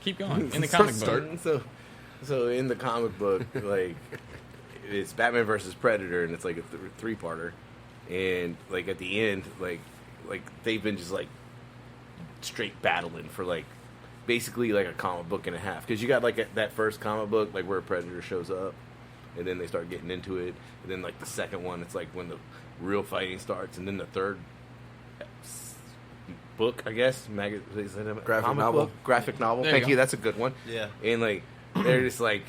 Keep going. In the comic book. So in the comic book, like, it's Batman versus Predator, and it's like a three-parter. And, like, at the end, like they've been just, like, straight battling for, like, basically, like, a comic book and a half. Because you got, like, that first comic book, like, where Predator shows up, and then they start getting into it. And then, like, the second one, it's, like, when the real fighting starts. And then the third book, I guess, graphic novel. Graphic novel. There Thank you you. go. That's a good one. Yeah. And, like, they're just, like,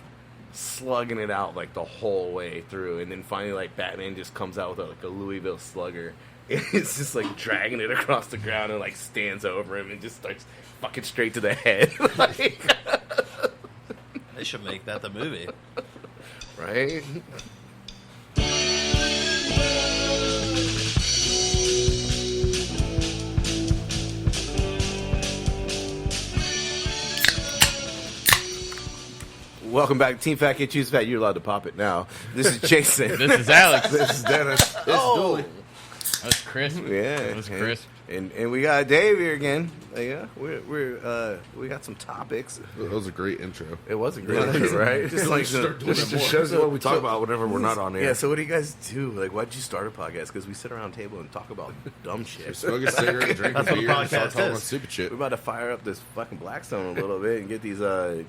slugging it out, like, the whole way through. And then finally, like, Batman just comes out with, like, a Louisville Slugger. And it's just, like, dragging it across the ground and, like, stands over him and just starts fucking straight to the head. Like, They should make that the movie. right? Welcome back to Team Fat Kid Choose Fat. You're allowed to pop it now. This is Jason. This is Alex. This is Dennis. This is Dooley. That was crisp. Yeah, That was crisp. And we got Dave here again. Yeah, we got some topics. That was a great intro. It was a great intro, right? Just like This just shows you what we talk about whenever we're not on air. Yeah. So what do you guys do? Like, why'd you start a podcast? Because we sit around a table and talk about dumb shit. Smoke a cigarette, drink a That's what a beer, and start podcast talking is. about stupid shit. We're about to fire up this fucking Blackstone a little bit and get these Uh,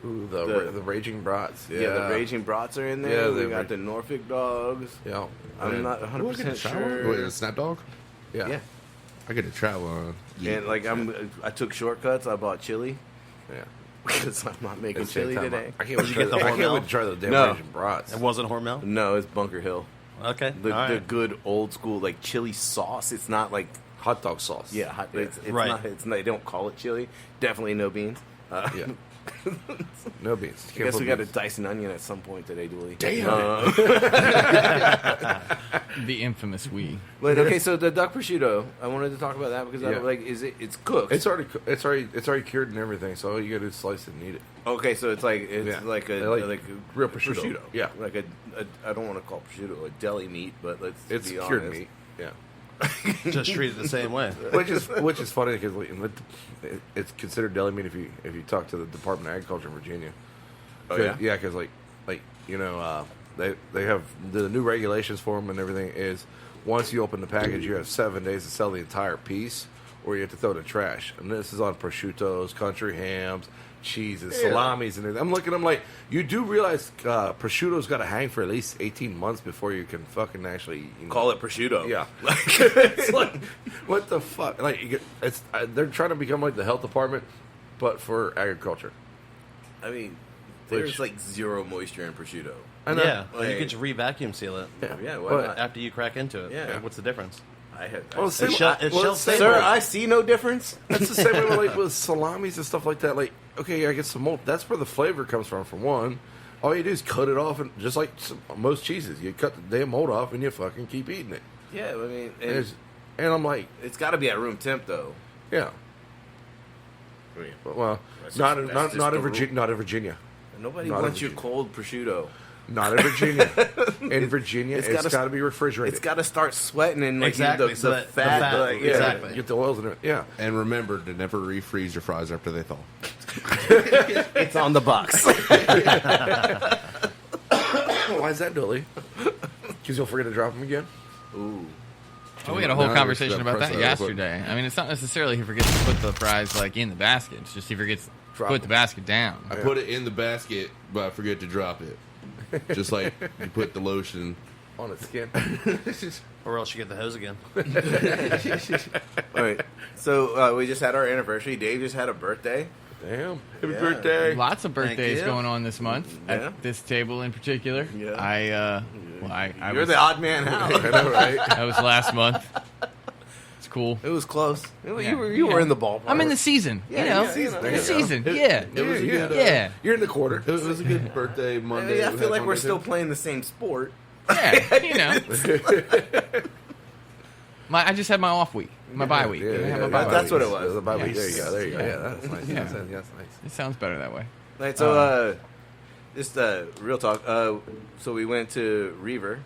the Raging Brats. yeah, the Raging Brats are in there. Yeah, we the got the Norfolk Dogs. Yeah. I'm not 100% sure. Wait, a snap dog? Yeah. I get to travel on. And like I took shortcuts. I bought chili Yeah. because I'm not making chili today. I can't wait Did you get the Hormel? to try the damn No. Raging Brats. It wasn't Hormel? No, it's Bunker Hill. Okay. The all right. good old school like chili sauce. It's not like Hot dog sauce. hot, it's Right. not. It's not. They don't call it chili. Definitely no beans. Yeah. No beans. I guess we got to dice an onion at some point today, Dooley. Damn. The infamous we. But okay, so the duck prosciutto, I wanted to talk about that because I Yeah. don't, like, it's cooked. It's already cured and everything, so all you gotta do is slice it and eat it. Okay, so it's like Yeah. like a Like real prosciutto. Yeah. like a I don't want to call prosciutto a deli meat, but let's It's be cured honest. meat. Yeah. Just treat it the same way. which is funny because it's considered deli meat if you talk to the Department of Agriculture in Virginia. Oh, yeah? Yeah, because like you know they have the new regulations for them and everything is once you open the package you have 7 days to sell the entire piece or you have to throw it in the trash. And this is on prosciuttos, country hams, cheeses, salamis, and everything. I'm looking. I'm like, you do realize prosciutto's got to hang for at least 18 months before you can fucking actually Call it prosciutto. Yeah, it's like what the fuck? Like it's they're trying to become like the health department, but for agriculture. I mean, there's like zero moisture in prosciutto. I know. Yeah. Well, you Like- could just re-vacuum seal it. Yeah, why But- not? After you crack into it. Yeah. What's the difference? I have. Well, I, same- It's well, shelf same- stable. sir, I see no difference. That's the same way with, like with salamis and stuff like that. Like, okay, I get some mold. That's where the flavor comes from. For one, all you do is cut it off, and just like most cheeses, you cut the damn mold off, and you fucking keep eating it. Yeah, I mean, And I'm like, it's got to be at room temp though. yeah, I mean, well, That's not just- in, that's not just in the Virginia. rule. Not in Virginia. Nobody Not wants in your cold prosciutto. Not in Virginia. In Virginia, it's it's gotta- got to be refrigerated. It's got to start sweating and like Exactly, the so that- the fat. fat, Like, yeah. exactly. Get the oils in it. Yeah. And remember to never refreeze your fries after they thaw. It's on the box. Why is that, Dooley? Because you'll forget to drop them again. Ooh. Oh, we had a whole No, conversation it's about that press yesterday. I mean, it's not necessarily he forgets to put the fries like in the basket. It's just he forgets to Drop put it. the basket down. I put it in the basket, but I forget to drop it. Just like you put the lotion. On its skin. Or else you get the hose again. All right. So we just had our anniversary. Dave just had a birthday. Damn. Happy Yeah. birthday. Lots of birthdays you. going on this month Yeah. at this table in particular. Yeah. I You're was, the odd man out. I know, right? that was last month. It's cool. It was close. Yeah. You were in the ballpark. I'm in the season. Yeah, you know, yeah, season. in There the you go. season. Yeah. It was a good. Yeah. You're in the quarter. It was a good birthday Monday. I We feel had like fun we're with still it. playing the same sport. Yeah. You know. I just had my off week. My bye week. Yeah, I had my yeah, bye yeah. That's what it was. It was a bye week. Yes. There you go. There you go. Yeah. Yeah, that's nice. Yeah. That's nice. It sounds better that way. Right, so just real talk. So we went to Reaver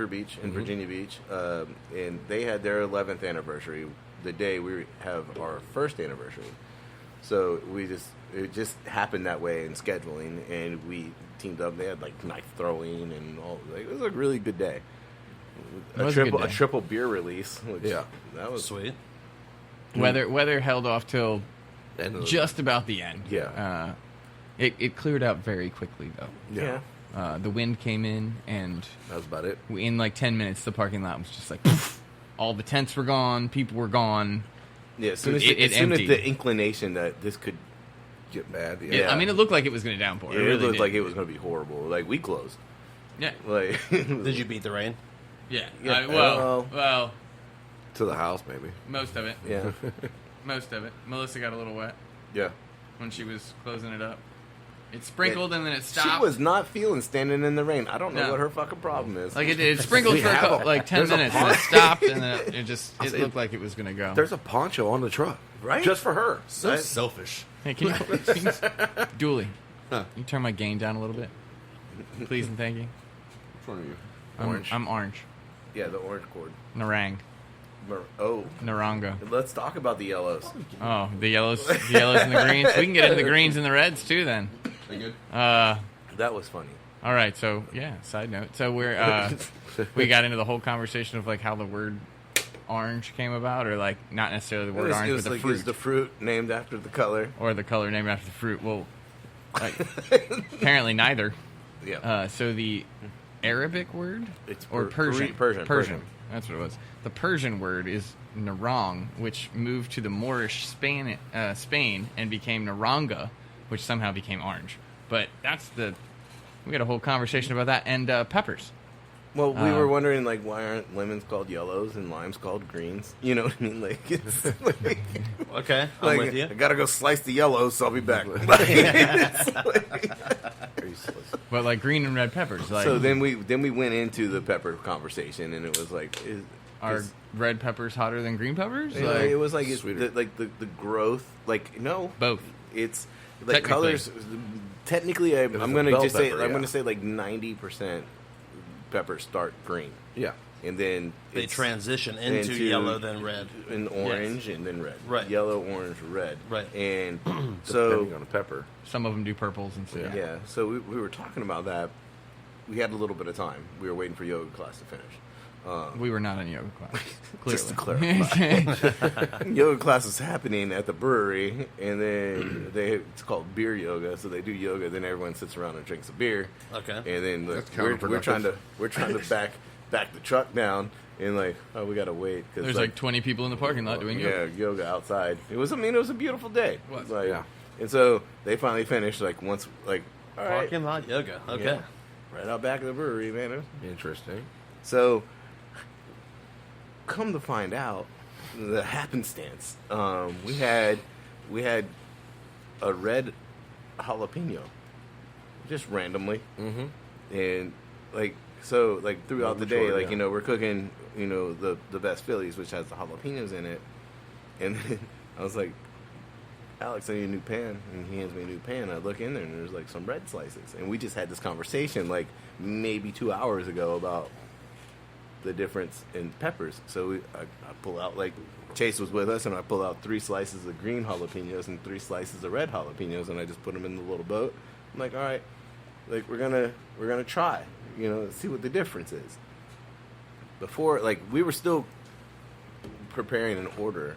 Beach in Virginia Beach, and they had their 11th anniversary the day we have our first anniversary. So it just happened that way in scheduling, and we teamed up. They had like knife throwing and all. Like, it was a really good day. It was a good A day. triple beer release. Which, Yeah. that was Sweet. Weather held off till And just about the end. Yeah. It cleared out very quickly though. yeah. The wind came in, and that was about it. in like 10 minutes, the parking lot was just like all the tents were gone, people were gone. Yeah, as soon as, It as soon as emptied. the inclination that this could, Get mad. Yeah. I mean, it looked like it was going to downpour. it, really looked did. like it was going to be horrible. Like, we closed. Yeah, Like, Did you beat the rain? yeah. Yeah, Well, To the house, maybe. most of it. Yeah, Most of it. Melissa got a little wet yeah. when she was closing it up. It sprinkled and then it stopped. She was not feeling standing in the rain. I don't know No. what her fucking problem is. Like it sprinkled We for have like 10 there's a minutes and it pond. stopped and then it say- looked like it was going to go. There's a poncho on the truck. Right? Just for her. So Right. selfish. Hey, can you Dooley, can you turn my gain down a little bit? Please and thank you. Which one are you? Orange. I'm orange. Yeah, the orange cord. Narang. Oh, Naranga. let's talk about the yellows. Oh, the yellows and the greens. We can get into the greens and the reds too then. Are you good? That was funny. All right, so yeah, side note. So we got into the whole conversation of like how the word orange came about, or like not necessarily the word orange, but the like, fruit, is the fruit named after the color? or the color named after the fruit. Well, like, apparently neither. Yeah. So the Arabic word It's or Persian. Persian. That's what it was. The Persian word is narang, which moved to the Moorish Spain and became naranga, which somehow became orange. But we got a whole conversation about that, and peppers. Well, we were wondering, like, why aren't lemons called yellows and limes called greens? You know what I mean? Like, it's like, Okay, I'm like, with you. I gotta go slice the yellows, so I'll be back. It's like- But like green and red peppers. Like, so then we went into the pepper conversation, and it was like, are red peppers hotter than green peppers? you know, Like, it was like it's Sweeter. the growth. Like, no, both. it's like Technically. colors. Technically, I'm it's a gonna bell just say pepper, I'm yeah. gonna say like 90% peppers start green, Yeah. and then They it's transition into yellow, then red. and orange, and then red. Right. Yellow, orange, red. Right. And Depending so on the pepper. Some of them do purples and stuff. yeah, so we were talking about that. We had a little bit of time. We were waiting for yoga class to finish. We were not in yoga class. Clearly. Just to clarify. Yoga class is happening at the brewery, and then it's called beer yoga. So they do yoga, then everyone sits around and drinks a beer. Okay. And then That's we're counterproductive. trying to back the truck down, and like, oh, we gotta wait because There's like 20 people in the parking lot doing yoga. yeah, yoga outside. It was a beautiful day. It was. Like, Yeah. And so they finally finished. Like once, like, all right, Parking lot yoga. Okay. yeah, right out back of the brewery, man. Interesting. So, come to find out, the happenstance, we had a red jalapeno, just randomly, and like so, like throughout the day, Mature, like yeah. you know, we're cooking, you know, the best Phillies, which has the jalapenos in it, and then I was like, Alex, I need a new pan, and he hands me a new pan. I look in there, and there's like some red slices, and we just had this conversation like maybe 2 hours ago about the difference in peppers. So I pull out, like, Chase was with us, and I pull out 3 slices of green jalapenos and 3 slices of red jalapenos, and I just put them in the little boat. I'm like, all right, like we're gonna try, you know, see what the difference is. Before, like, we were still preparing an order.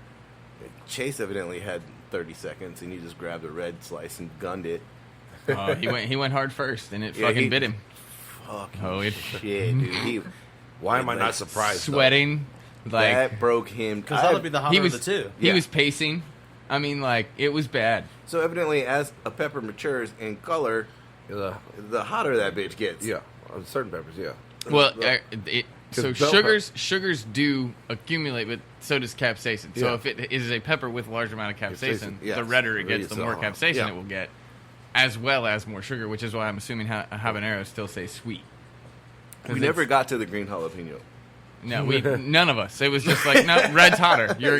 Chase evidently had 30 seconds, and he just grabbed a red slice and gunned it. He went hard first, and it Yeah, fucking he- bit him. Fucking Oh, it shit, dude. Why am I Like, not surprised? though? sweating. Like That broke him. Because that would be the hotter he was of the two. he Yeah. was pacing. I mean, like it was bad. So evidently, as a pepper matures in color, Yeah, the hotter that bitch gets. yeah. On certain peppers, yeah. Well, the- so 'Cause bell sugars do accumulate, but so does capsaicin. So Yeah. if it is a pepper with a large amount of capsaicin, Yes. the redder it gets, It's, the more capsaicin yeah. it will get, as well as more sugar. Which is why I'm assuming habaneros still say sweet. 'Cause We never it's- got to the green jalapeno. No, none of us. It was just like no, red's hotter. Yeah.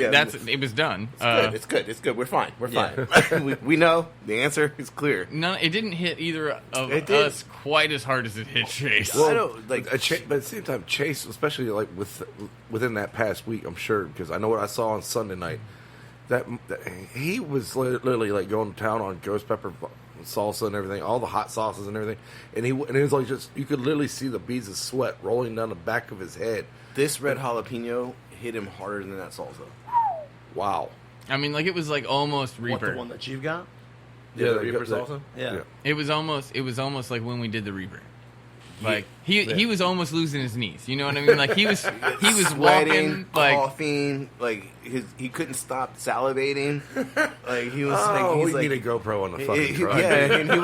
It was done. It's good. We're fine. We're fine. we know the answer is clear. No, it didn't hit either of It did. us quite as hard as it hit Chase. I don't like. but at the same time, Chase, especially like within that past week, I'm sure because I know what I saw on Sunday night. that he was literally like going to town on ghost pepper salsa and everything, all the hot sauces and everything, and it was like just you could literally see the beads of sweat rolling down the back of his head. This red jalapeno hit him harder than that salsa. Wow. I mean, like it was like almost What, Reaper. the one that you've got? Yeah, the that- Reaper that- salsa. Yeah. It was almost like when we did the Reaper. Like Yeah. he was almost losing his knees. You know what I mean? Like he was Sweating, walking like coughing, like he couldn't stop salivating. Like he was Oh, like we he's need a like GoPro on the fucking truck. yeah, and he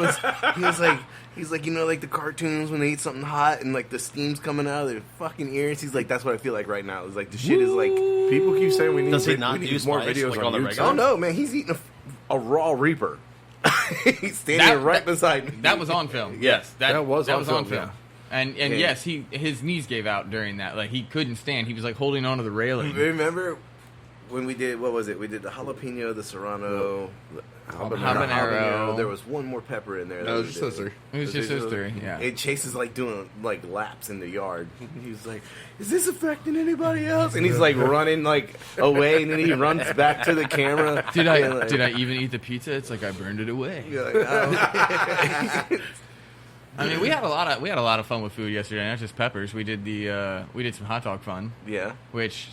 was like you know, like the cartoons when they eat something hot and like the steam's coming out of their fucking ears. He's like, that's what I feel like right now. It's like the shit is like, People keep saying we need, Does he we not need do more spice, videos like on on the YouTube. regular? oh no, man, he's eating a raw Reaper. He's standing right beside me. that was on film. Yes, that was on film, on film. yeah. And Yeah. yes, his knees gave out during that. Like he couldn't stand. He was like holding onto the railing. Remember when we did, what was it? We did the jalapeno, the serrano, the Habanero. There was one more pepper in there. No, that it we was did. just those 3. It was just those 3. Yeah. And Chase is like doing like laps in the yard. He was like, "Is this affecting anybody else?" And he's like running like away, and then he runs back to the camera. Did And, like, I even eat the pizza? It's like I burned it away. you're like, oh. I mean, we had a lot of fun with food yesterday. Not just peppers. We did some hot dog fun, Yeah. which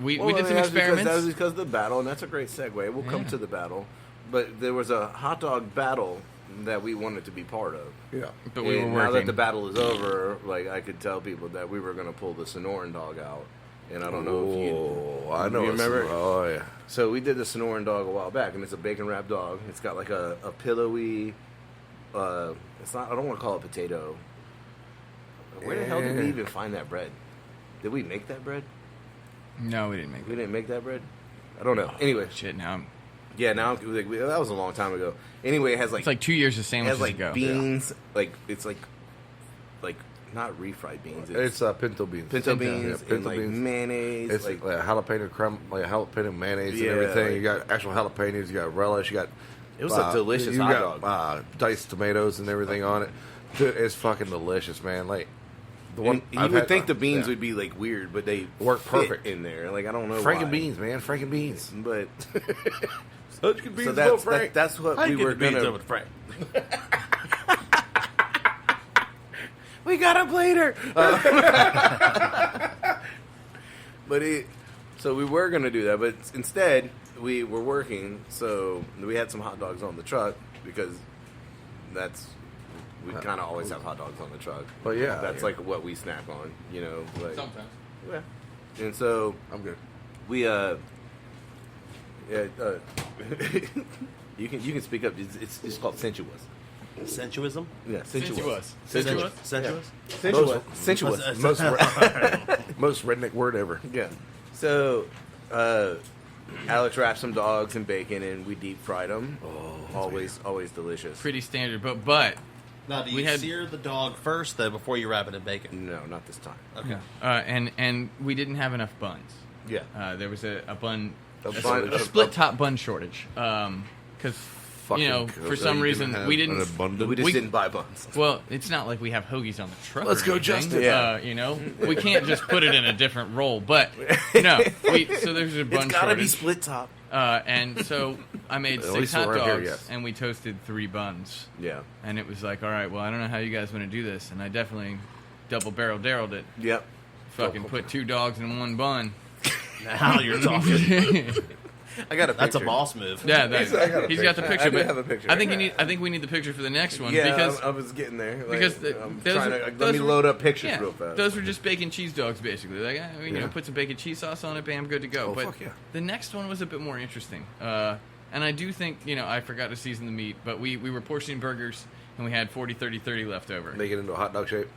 we Well, did I some mean, that's because- experiments. That was because of the battle, and that's a great segue. We'll come Yeah. to the battle, but there was a hot dog battle that we wanted to be part of. Yeah. but we were And working. now that the battle is over, like I could tell people that we were going to pull the Sonoran dog out, and I don't know if you. Oh, I know. You it's- remember? Oh yeah. So we did the Sonoran dog a while back, and it's a bacon wrapped dog. It's got like a pillowy. It's not. I don't want to call it potato. Where the hell did we even find that bread? Did we make that bread? No, we didn't make We it. didn't make that bread. I don't know. Anyway, Shit, now I'm- yeah. Now like, that was a long time ago. Anyway, it has like it's like 2 years of it sandwiches has like ago. beans. Like it's like not refried beans. It's pinto beans. pinto pinto. beans Yeah, and pinto like beans. mayonnaise. It's like like jalapeno crumb, like jalapeno mayonnaise Yeah, and everything. like- You got actual jalapenos. You got relish. You got. It was a delicious you hot got, diced tomatoes and everything on it. Dude, it's fucking delicious, man. Like the one you I've would had- think the beans yeah. would be like weird, but they Work fit perfect. in there. Like I don't know Franken why. beans, man. Franken beans. But Such good beans, so though, that's Frank. that's what How we you were get the beans gonna. over to Frank? We got a blader. But so we were gonna do that, but instead we were working. So we had some hot dogs on the truck because we kind of always have hot dogs on the truck. But yeah, That's yeah. like what we snack on, you know. Like, Sometimes. yeah. And so I'm good. we you can speak up. It's just called sensuous. Sensuism? Yeah, sensuous. Sensuous. Sensuous? Sensuous. Sensuous. Most most redneck word ever. Yeah. So, Alex wrapped some dogs in bacon, and we deep fried them. Always delicious. Pretty standard, but Now, do We you had- sear the dog first, though, before you wrap it in bacon? No, not this time. Okay. and we didn't have enough buns. Yeah. There was a bun, A a, bun- a split top bun shortage. Because you know, Fucking for some reason we didn't. We Abundant. just didn't buy buns. Well, it's not like we have hoagies on the truck. Let's or go, anything. Justin. Yeah. You know, we can't just put it in a different roll. But no, so there's a bun It's gotta be shortage. split top. And so I made At 6 least hot around dogs, here, yes. and we toasted 3 buns. Yeah. And it was like, all right, well, I don't know how you guys want to do this, and I definitely double barrel Daryl'd it. Yep. Fucking put 2 dogs in 1 bun. Now you're talking. I got a picture. That's a boss move. Yeah, I got a he's got the I picture. do but have a picture. I think we need the picture for the next one Yeah, because I was getting there. Like, because I'm those trying were- to let those me were- load up pictures yeah, real fast. those were just bacon cheese dogs basically. Like you know, Yeah. put some bacon cheese sauce on it, bam, good to go. Oh, but fuck yeah. the next one was a bit more interesting. And I do think, you know, I forgot to season the meat, but we were portioning burgers and we had 40-30-30 left over. Make it into a hot dog shape.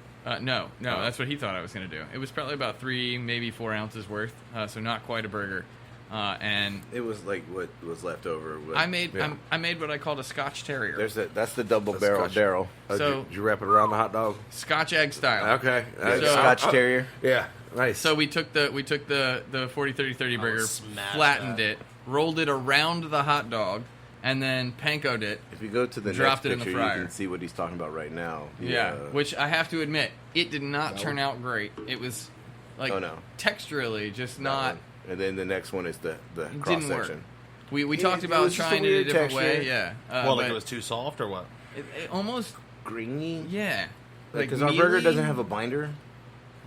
No, that's what he thought I was going to do. It was probably about 3, maybe 4 ounces worth, so not quite a burger. And It was like what was left over. With, I made Yeah. I made what I called a Scotch Terrier, that's the double That's barrel Scotch. Daryl. So- did you wrap it around the hot dog? Scotch egg style. Okay. So- Scotch Terrier. Yeah. Nice. So we took the 40-30-30 burger, smash flattened that. it, rolled it around the hot dog, and then pankoed it. If you go to the Dropped next it in the picture, you fryer. can see what he's talking about right now. Yeah, which I have to admit, it did not No. turn out great. It was like Oh, no. texturally just not. And then the next one is the cross didn't work. section. We Yeah, talked it about was just a trying it a weird different texture. way. Yeah. Well, like but it was too soft or what? it almost, Grainy. yeah. Because our burger mealy. doesn't have a binder,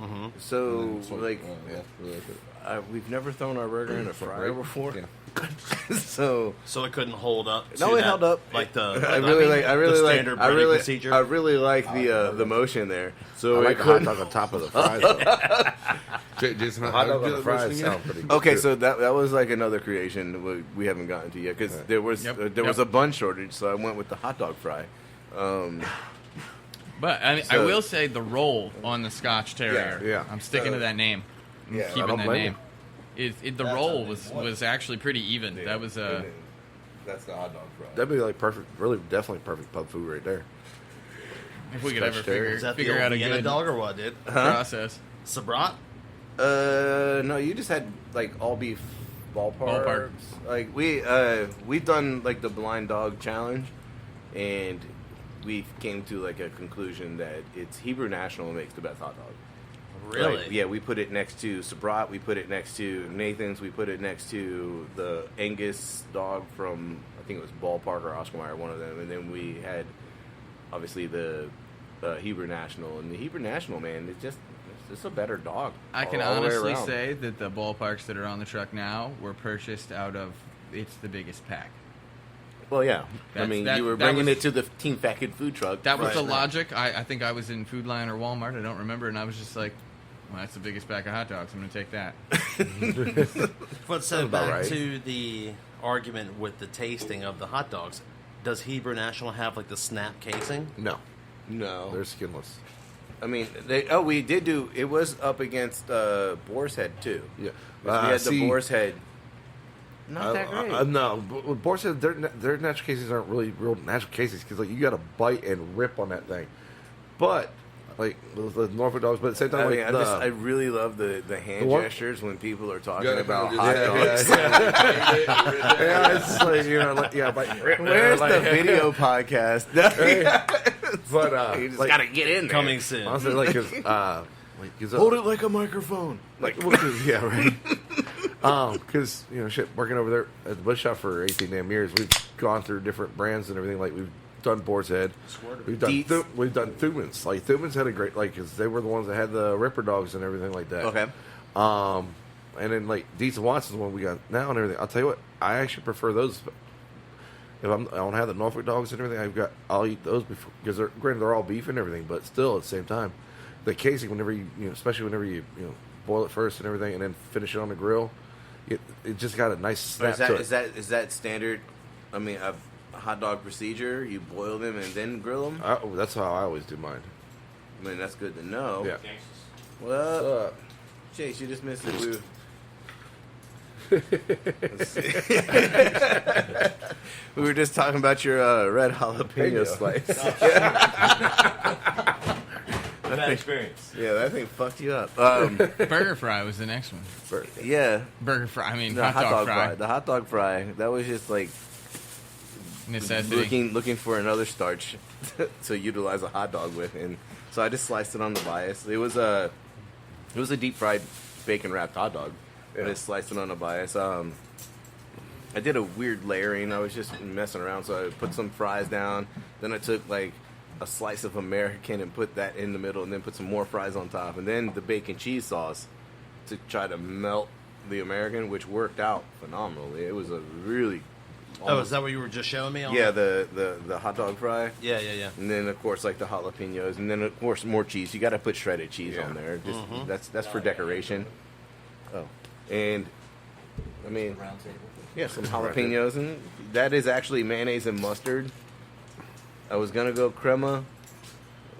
Mm-hmm. so So, like yeah, really good. we've never thrown our burger in a fryer Right? before. Yeah. So So it couldn't hold up. To no, it that, held up. Like the. I really like. I really the like. standard I breading really. procedure. I really like the motion there. So I it like a hot couldn't- dog on top of the fries. Though. Jason, Hot dog on the the fries roasting sound pretty good. Okay, too. so that was like another creation we haven't gotten to yet because there was Yep. there was Yep. a bun shortage, so I went with the hot dog fry. But I So- will say the roll on the Scotch Terrier. Yeah. I'm sticking to that name. I'm yeah, I keeping don't that blame name. The roll was actually pretty even. That was That's the hot dog fry. That'd be like perfect, really, definitely perfect pub food right there. if we could Scotch ever Terrier. Is that figure the out old a Vienna good dog or what, dude? process. Sabrat? No, you just had like all beef ballparks. Ballpark. Like we've done like the blind dog challenge, and we came to like a conclusion that it's Hebrew National makes the best hot dog. Really? Like, yeah, we put it next to Sabrat. We put it next to Nathan's. We put it next to the Angus dog from I think it was Ballpark or Oscar Mayer, one of them. And then we had obviously the Hebrew National, and the Hebrew National, man, it's just a better dog. I can all the way honestly around. say that the ballparks that are on the truck now were purchased out of it's the biggest pack. Well, yeah. I That's- mean, that- you were that bringing was- it to the Team Fat Kid food truck. That was Right. the logic. I think I was in Food Lion or Walmart. I don't remember, and I was just like, "Well, that's the biggest pack of hot dogs. I'm going to take that." But so about back right. to the argument with the tasting of the hot dogs. Does Hebrew National have like the snap casing? No, No. they're skinless. I mean, we did do. It was up against Boar's Head too. Yeah, We had see, the Boar's Head. Not that great. no, but Boar said their natural casings aren't really real natural casings because like you got to bite and rip on that thing. But like the Norfolk dogs, but at the same time, I mean, like I really love the hand The what? gestures when people are talking Yeah, about just- hot yeah, dogs. yeah, it's like you know, like, yeah, but Where's like, the video podcast? But You just like, gotta get in there. Coming soon. honestly, like, cause, Hold it like a microphone. Like, well, 'cause- yeah, right. Because you know, shit, working over there at the bush shop for 18 damn years, we've gone through different brands and everything. Like we've done Boar's Head, we've done Dietz. we've done Thumans. Like Thumans had a great because they were the ones that had the Ripper dogs and everything like that. Okay. And then like Dietz and Watson's one we got now and everything. I'll tell you what, I actually prefer those. If I don't have the Norfolk dogs and everything, I'll eat those before because granted they're all beef and everything, but still at the same time, the casing whenever you know, especially whenever you boil it first and everything, and then finish it on the grill, it just got a nice snap to it. Is that standard? I mean, a hot dog procedure? You boil them and then grill them? That's how I always do mine. I mean, that's good to know. Yeah. Well, Chase, you just missed it. We were just talking about your red jalapeno slice. Bad experience. Yeah, that thing fucked you up. Burger fry was the next one. Yeah, Burger fry. I mean, the hot dog fry. The hot dog fry. That was just like Necessity. looking for another starch to utilize a hot dog with, and so I just sliced it on the bias. It was a deep fried bacon wrapped hot dog. I just sliced it on the bias. I did a weird layering. I was just messing around, so I put some fries down. Then I took like a slice of American and put that in the middle, and then put some more fries on top, and then the bacon cheese sauce to try to melt the American, which worked out phenomenally. It was a really Oh, is that what you were just showing me? On yeah, the hot dog fry. Yeah, yeah, yeah. And then of course like the jalapenos, and then of course more cheese. You got to put shredded cheese on there. Just that's for decoration. Oh, and I mean, yeah, some jalapenos, and that is actually mayonnaise and mustard. I was gonna go crema,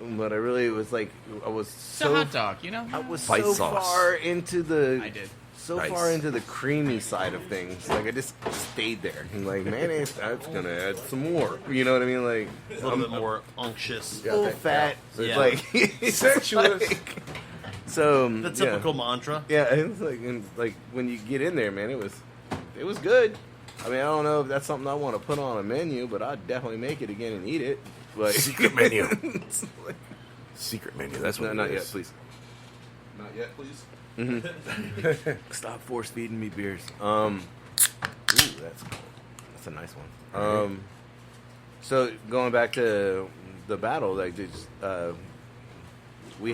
but I really was like I was It's a hot dog, you know. I was White so sauce. far into the I did. so Nice. far into the creamy side of things. Like I just stayed there. And like mayonnaise, that's gonna add some more. You know what I mean? Like A little bit more unctuous. full fat, Yeah. like it's Sensuous. like- so The typical mantra. yeah, it's like and like when you get in there, man, it was good. I mean, I don't know if that's something I want to put on a menu, but I'd definitely make it again and eat it. Like Secret menu. It's like- Secret menu. That's what no, it not is. yet, please. Not yet, please. Stop force feeding me beers. Ooh, that's cool. that's a nice one. So going back to the battle, like we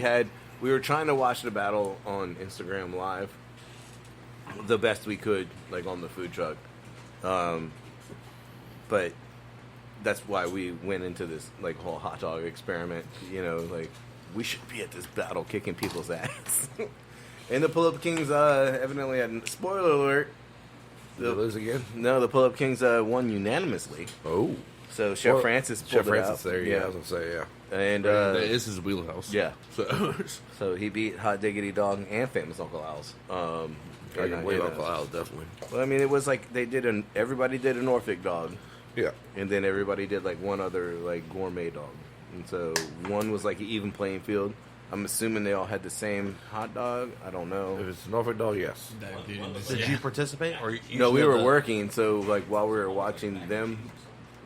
were trying to watch the battle on Instagram Live the best we could, like on the food truck. But that's why we went into this like whole hot dog experiment. You know, like we should be at this battle kicking people's ass. And the Pull-Up Kings evidently had, spoiler alert. Did they lose again? No, the Pull-Up Kings won unanimously. Oh. So Chef Francis pulled Chef it Francis out. there, yeah. I was going to say, yeah. And this is his wheelhouse. yeah. So So he beat Hot Diggity Dog and Famous Uncle Al's. I can believe Uncle Al, definitely. Well, I mean, it was like everybody did a Norfolk dog, Yeah. and then everybody did like one other like gourmet dog, and so one was like an even playing field. I'm assuming they all had the same hot dog. I don't know. If it's a Norfolk dog, yes. Did you participate? Or No, we had were the- working, so like while we were watching them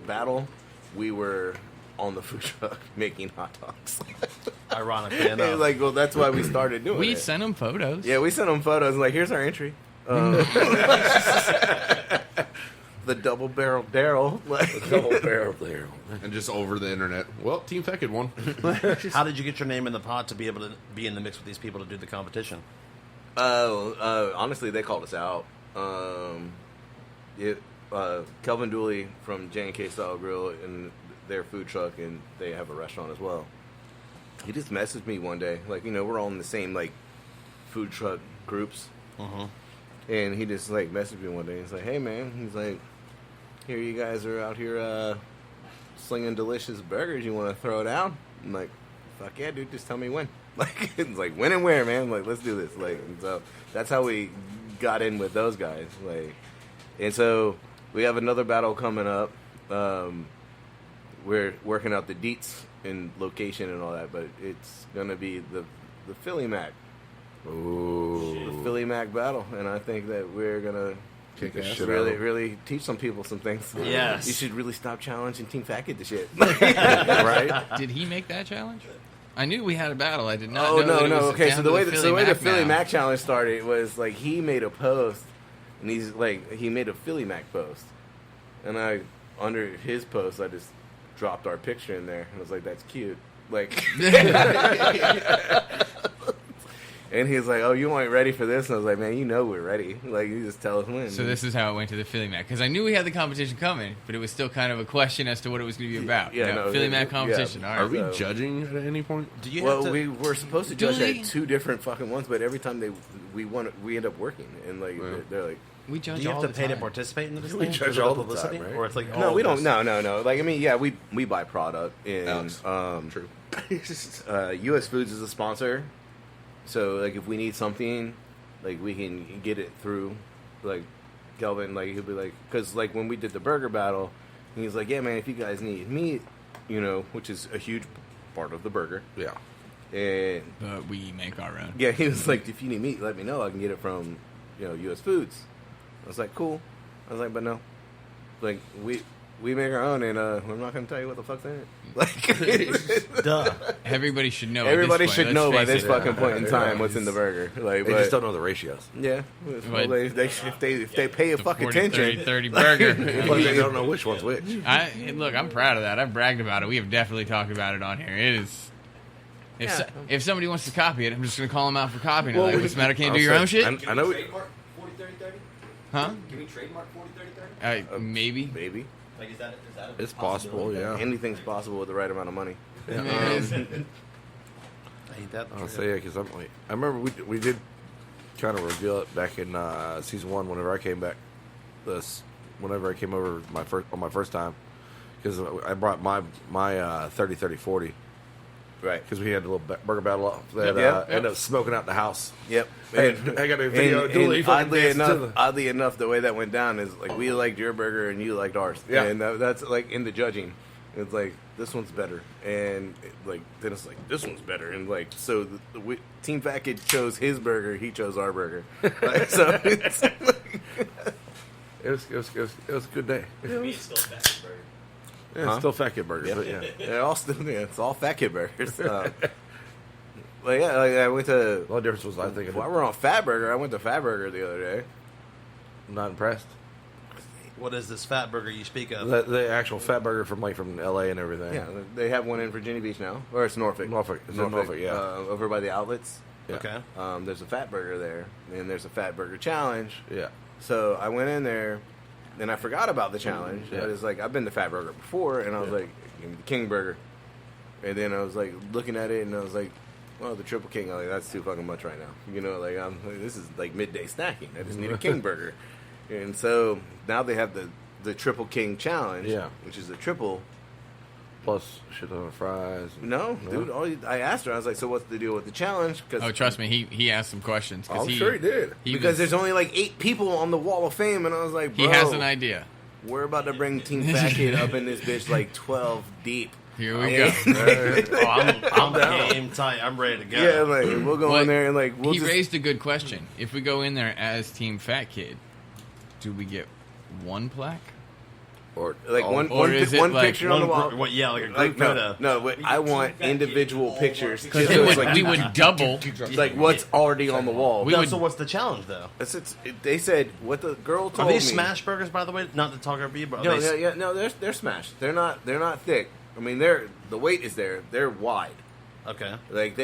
battle, we were on the food truck making hot dogs. Ironically And enough. like, well, that's why we started doing We it. sent him photos. Yeah, we sent them photos. Like, here's our entry. The double barrel Daryl. Like, Double barrel there. and just over the internet. Well, Team Feck had won. How did you get your name in the pot to be able to be in the mix with these people to do the competition? honestly, they called us out. Kelvin Dooley from J&K Style Grill and their food truck, and they have a restaurant as well. He just messaged me one day, like, you know, we're all in the same like food truck groups, and he just like messaged me one day. He's like, "Hey man," he's like, "Here you guys are out here slinging delicious burgers. You want to throw down?" I'm like, "Fuck yeah, dude! Just tell me when." Like, it's like when and where, man. Like, let's do this. Like, and so that's how we got in with those guys. Like, and so we have another battle coming up. We're working out the deets and location and all that, but it's gonna be the Philly Mac. Ooh. The Philly Mac battle, and I think that we're gonna Kick the shit out really, of 'em. really teach some people some things. Yes. You should really stop challenging Team Fat Kid to shit. Right? Did he make that challenge? I knew we had a battle. I did not Oh know that it no! was Okay, down so to the way the Philly now. Mac challenge started was like he made a post, and he made a Philly Mac post, and under his post I just dropped our picture in there, and I was like, "That's cute." Like, and he's like, "Oh, you weren't ready for this?" And I was like, "Man, you know we're ready. Like, you just tell us when." So this is how it went to the Philly Mac, because I knew we had the competition coming, but it was still kind of a question as to what it was going to be about. Yeah, You know, no, Philly yeah, Mac competition. yeah. All Are right. we So- judging at any point? Do you Well, have to, we were supposed to judge Dooley? at two different fucking ones, but every time we end up working, and like Yeah. they're like, We judge do you have all to the pay to time. participate in this We thing? judge Is it all the publicity? time, right? Or it's like, "No, oh, we don't. this- No. Like, I mean, yeah, we buy product, and Alex. True. U.S. Foods is a sponsor, so like if we need something, like we can get it through, like Kelvin, like he'll be like, because like when we did the burger battle, he's like, "Yeah, man, if you guys need meat, you know, which is a huge part of the burger, Yeah. and But we make our own. yeah, he was like, if you need meat, let me know. I can get it from, you know, U.S. Foods." I was like, cool. I was like, but no, like we make our own, and we're not going to tell you what the fuck's in it. Like, Duh. Everybody should know. everybody at this should point, know let's by face this it. fucking point in Yeah, time yeah. what's in the burger. Like, They but, just don't know the ratios. yeah, well, But- if they pay a The fucking 40, attention, 30 burger. Plus, they don't know which one's which. Look, I'm proud of that. I've bragged about it. We have definitely talked about it on here. It is. If somebody wants to copy it, I'm just going to call them out for copying it. Well, Like, what's the matter? Can't do your own shit? I know. Trademark 40-30-30? Huh? Can we trademark 40-30-30? Maybe. maybe Like, is that a It's possible, yeah. anything's possible with the right amount of money. Ain't that I'll true? say yeah, because I remember we did kind of reveal it back in season 1 whenever I came back. Whenever I came over on my first time, because I brought my 30-30-40 Right. because we had a little burger battle off that Yep. ended up smoking out the house. Yep. And I got a video. And Dooley fucking dancing to oddly enough, the way that went down is like we liked your burger and you liked ours. Yeah. And that's like in the judging. It's like this one's better, and like then it's like this one's better, and like so Team Fat Kid chose his burger, he chose our burger. Like, so it's It was a good day. Me, it's still a best burger. Yeah, Huh? it's still Fat Kid burgers, Yeah. but yeah. it's all Fat Kid burgers. Like yeah, like I went to. The only difference was I think While we're on Fat Burger, I went to Fat Burger the other day. I'm not impressed. What is this fat burger you speak of? The actual fat burger from LA and everything. Yeah, they have one in Virginia Beach now, or it's Norfolk. It's in Norfolk, yeah. Over by the outlets. Yeah. Okay. There's a fat burger there, and there's a fat burger challenge. Yeah. So I went in there, and I forgot about the challenge. Yeah. I was like, I've been to Fat Burger before, and I was like, give me the King Burger. And then I was like looking at it, and I was like, well, the Triple King. I'm like, that's too fucking much right now. You know, this is like midday snacking. I just need a King Burger. And so now they have the Triple King challenge, which is a triple. Plus shit ton of fries. No, dude. I asked her. I was like, "So what's the deal with the challenge?" Oh, trust me, he asked some questions. I'm sure he did. Because there's only like 8 people on the Wall of Fame, and I was like, "Bro, he has an idea. We're about to bring Team Fat Kid up in this bitch like 12 deep." Here we go. I'm game tight. I'm ready to go. Yeah, like we'll go in there and like he raised a good question. If we go in there as Team Fat Kid, do we get one plaque? Or like one picture on the wall. Like a group photo. No, I want individual pictures. We would double. Like what's already on the wall. So what's the challenge though? They said what the girl told Are me. these smash burgers, by the way? Not to talk over you, but they're smashed. They're not thick. I mean, the weight is there. They're wide. Okay. Like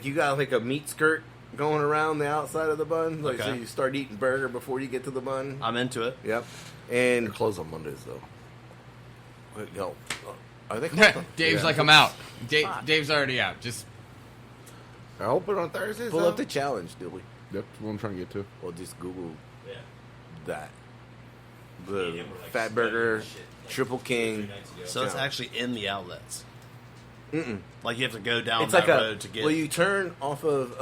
you got like a meat skirt going around the outside of the bun. Like so you start eating burger before you get to the bun. I'm into it. Yep. And they're closed on Mondays though. Yo, are they closed? Dave's like, I'm out. Dave's already out. Just they're open on Thursdays. Pull up the challenge, Dooley. Yep, that's what I'm trying to get to. Well, just Google that. The Fat Burger Triple King. So it's actually in the outlets. Like you have to go down it's that like road to get. Well, you turn off of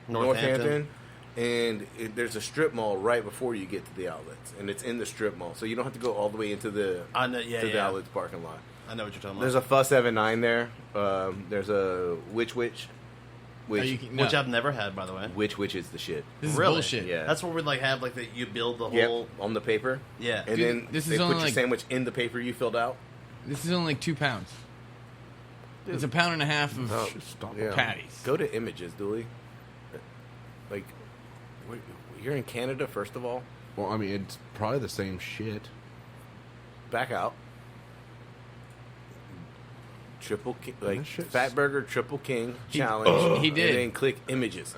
Northampton. and there's a strip mall right before you get to the outlets, and it's in the strip mall, so you don't have to go all the way into the the outlets parking lot. I know what you're talking about. There's a Fuss 79 there. There's a Which which I've never had, by the way. Which is the shit. This is Really? bullshit. Yeah. That's where we have that you build the Yep, whole. on the paper. Yeah. And Dude, then this they is put only your like- sandwich in the paper you filled out. This is only like 2 pounds. It's 1.5 pounds of patties. Go to images, Dooley. Like, you're in Canada, first of all. Well, I mean, it's probably the same shit. Back out. Triple King, like Fat Burger Triple King challenge. He did. And then click images.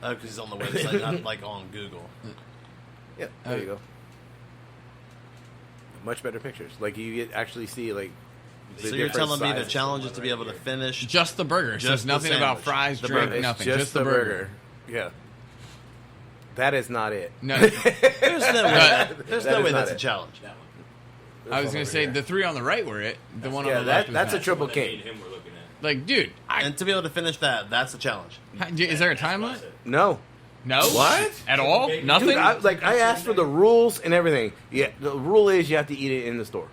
Oh, because he's on the website, not like on Google. Yeah, there you go. Much better pictures. Like you actually see like. So you're telling me the challenge is to be able to finish Just the burger. It says the nothing about sandwich. fries, the drink, burger. nothing. It's Just the burger. Yeah. That is not it. No, There's no way. There's That no is way not that's a it. challenge. I was gonna say the 3 on the right were it. The one on Yeah, the left that's a was Triple Me King. and him were looking at. like, dude. And to be able to finish that's the challenge. Is there a time limit? No. No. What? At all? Nothing. Dude, I asked for the rules and everything. Yeah, the rule is you have to eat it in the store.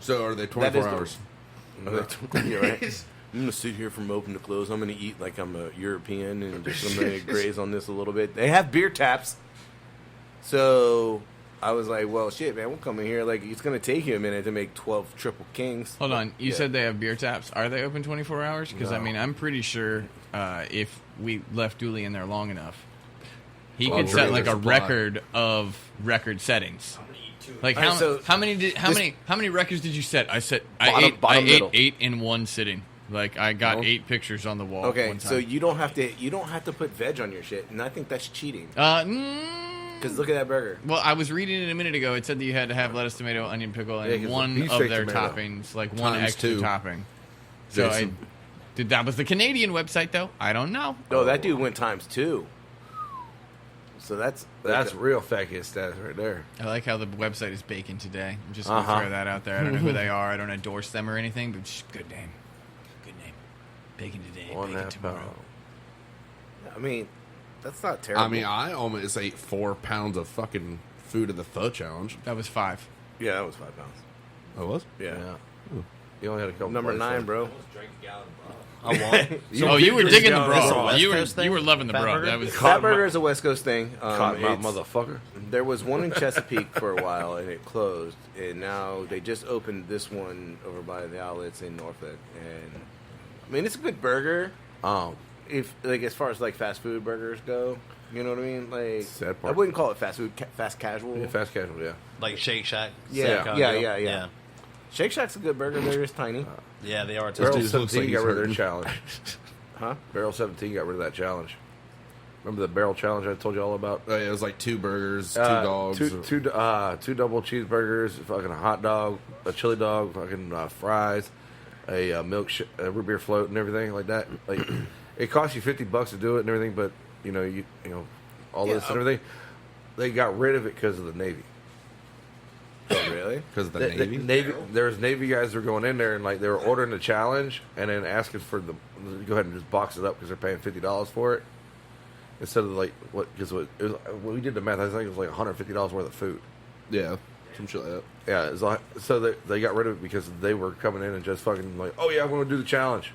So are they That 24 is the- hours? You're right. I'm gonna sit here from open to close. I'm gonna eat like I'm a European and just I'm gonna graze on this a little bit. They have beer taps, so I was like, "Well, shit, man, we'll come in here. Like, it's gonna take you a minute to make 12 Triple Kings." Hold on. You Yeah. said they have beer taps. Are they open 24 hours? Because I No. mean, I'm pretty sure if we left Dooley in there long enough, he Well, could sure, set like a there's supply. record of record settings. I'm gonna eat 2. Like All right, so how many records did you set? I Bottom ate middle. 8 in one sitting. Like I got No. 8 pictures on the wall. Okay, one time. so you don't have to put veg on your shit, and I think that's cheating. Because look at that burger. Well, I was reading it a minute ago. It said that you had to have lettuce, tomato, onion, pickle, Yeah, and 'cause one the beef of steak their tomato. toppings, like one Times extra 2. topping. So Jason. that was the Canadian website, though. I don't know. Oh, that dude went ×2. So that's real fat kid status right there. I like how the website is Bacon Today. I'm just going to throw that out there. I don't know who they are. I don't endorse them or anything, but just good name. Good name. Bacon Today, On Bacon that Tomorrow. I mean, that's not terrible. I mean, I almost ate 4 pounds of fucking food at the pho challenge. That was 5. yeah, that was 5 pounds. I was? Yeah. You only had a couple. Number plates 9, left. bro. Almost drank a gallon of broth. I want. Oh, you were digging the This is a broth. West You were Coast thing? you were loving the Fat broth. burger? That was Fat Burger is a West Coast thing. Cottonmouth It's- motherfucker. There was one in Chesapeake for a while, and it closed. And now they just opened this one over by the outlets in Norfolk. And I mean, it's a good burger. if like as far as like fast food burgers go, you know what I mean? Like Sad I part. wouldn't call it fast food, fast casual. Yeah, fast casual, yeah. Like Shake Shack. Yeah, same kind yeah, of deal. yeah, yeah. Shake Shack's a good burger. They're just tiny, Yeah, they are too. Barrel dude looks 17 like got he's rid of their hurting. challenge. huh? Barrel 17 got rid of that challenge. Remember the barrel challenge I told you all about? Oh, yeah, it was like 2 burgers, 2 dogs. two double cheeseburgers, fucking a hot dog, a chili dog, fucking fries, a root beer float, and everything like that. Like it cost you $50 to do it and everything, but you know all this and everything. They got rid of it because of the Navy. Oh, really? Because of the Navy. There's Navy guys that were going in there and like they were ordering the challenge and then asking for the go ahead and just box it up because they're paying $50 for it instead of like when we did the math. I think it was like $150 worth of food. Yeah, some shit like that. Yeah, it's like, so they got rid of it because they were coming in and just fucking like, oh yeah, I'm going to do the challenge.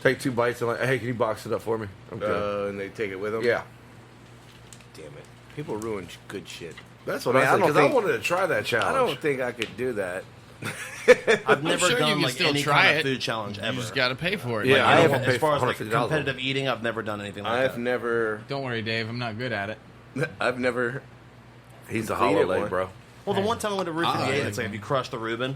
Take 2 bites and like, hey, can you box it up for me? I'm good. And they take it with them. Yeah, Damn it! People ruin good shit. that's what I mean, I I said don't because I think- wanted to try that I challenge. don't think I could do that. I've never sure you done can like still any try kind it. of food challenge ever. You just got to pay for it. Yeah, I I haven't paid as far as like $150 competitive eating, I've never done anything like I've that. never. Don't worry, Dave. I'm not good at it. I've never. He's a completed hollow leg, one. bro. Well, the one time I went to Roof Ah, 58, it's like if you crush the Reuben,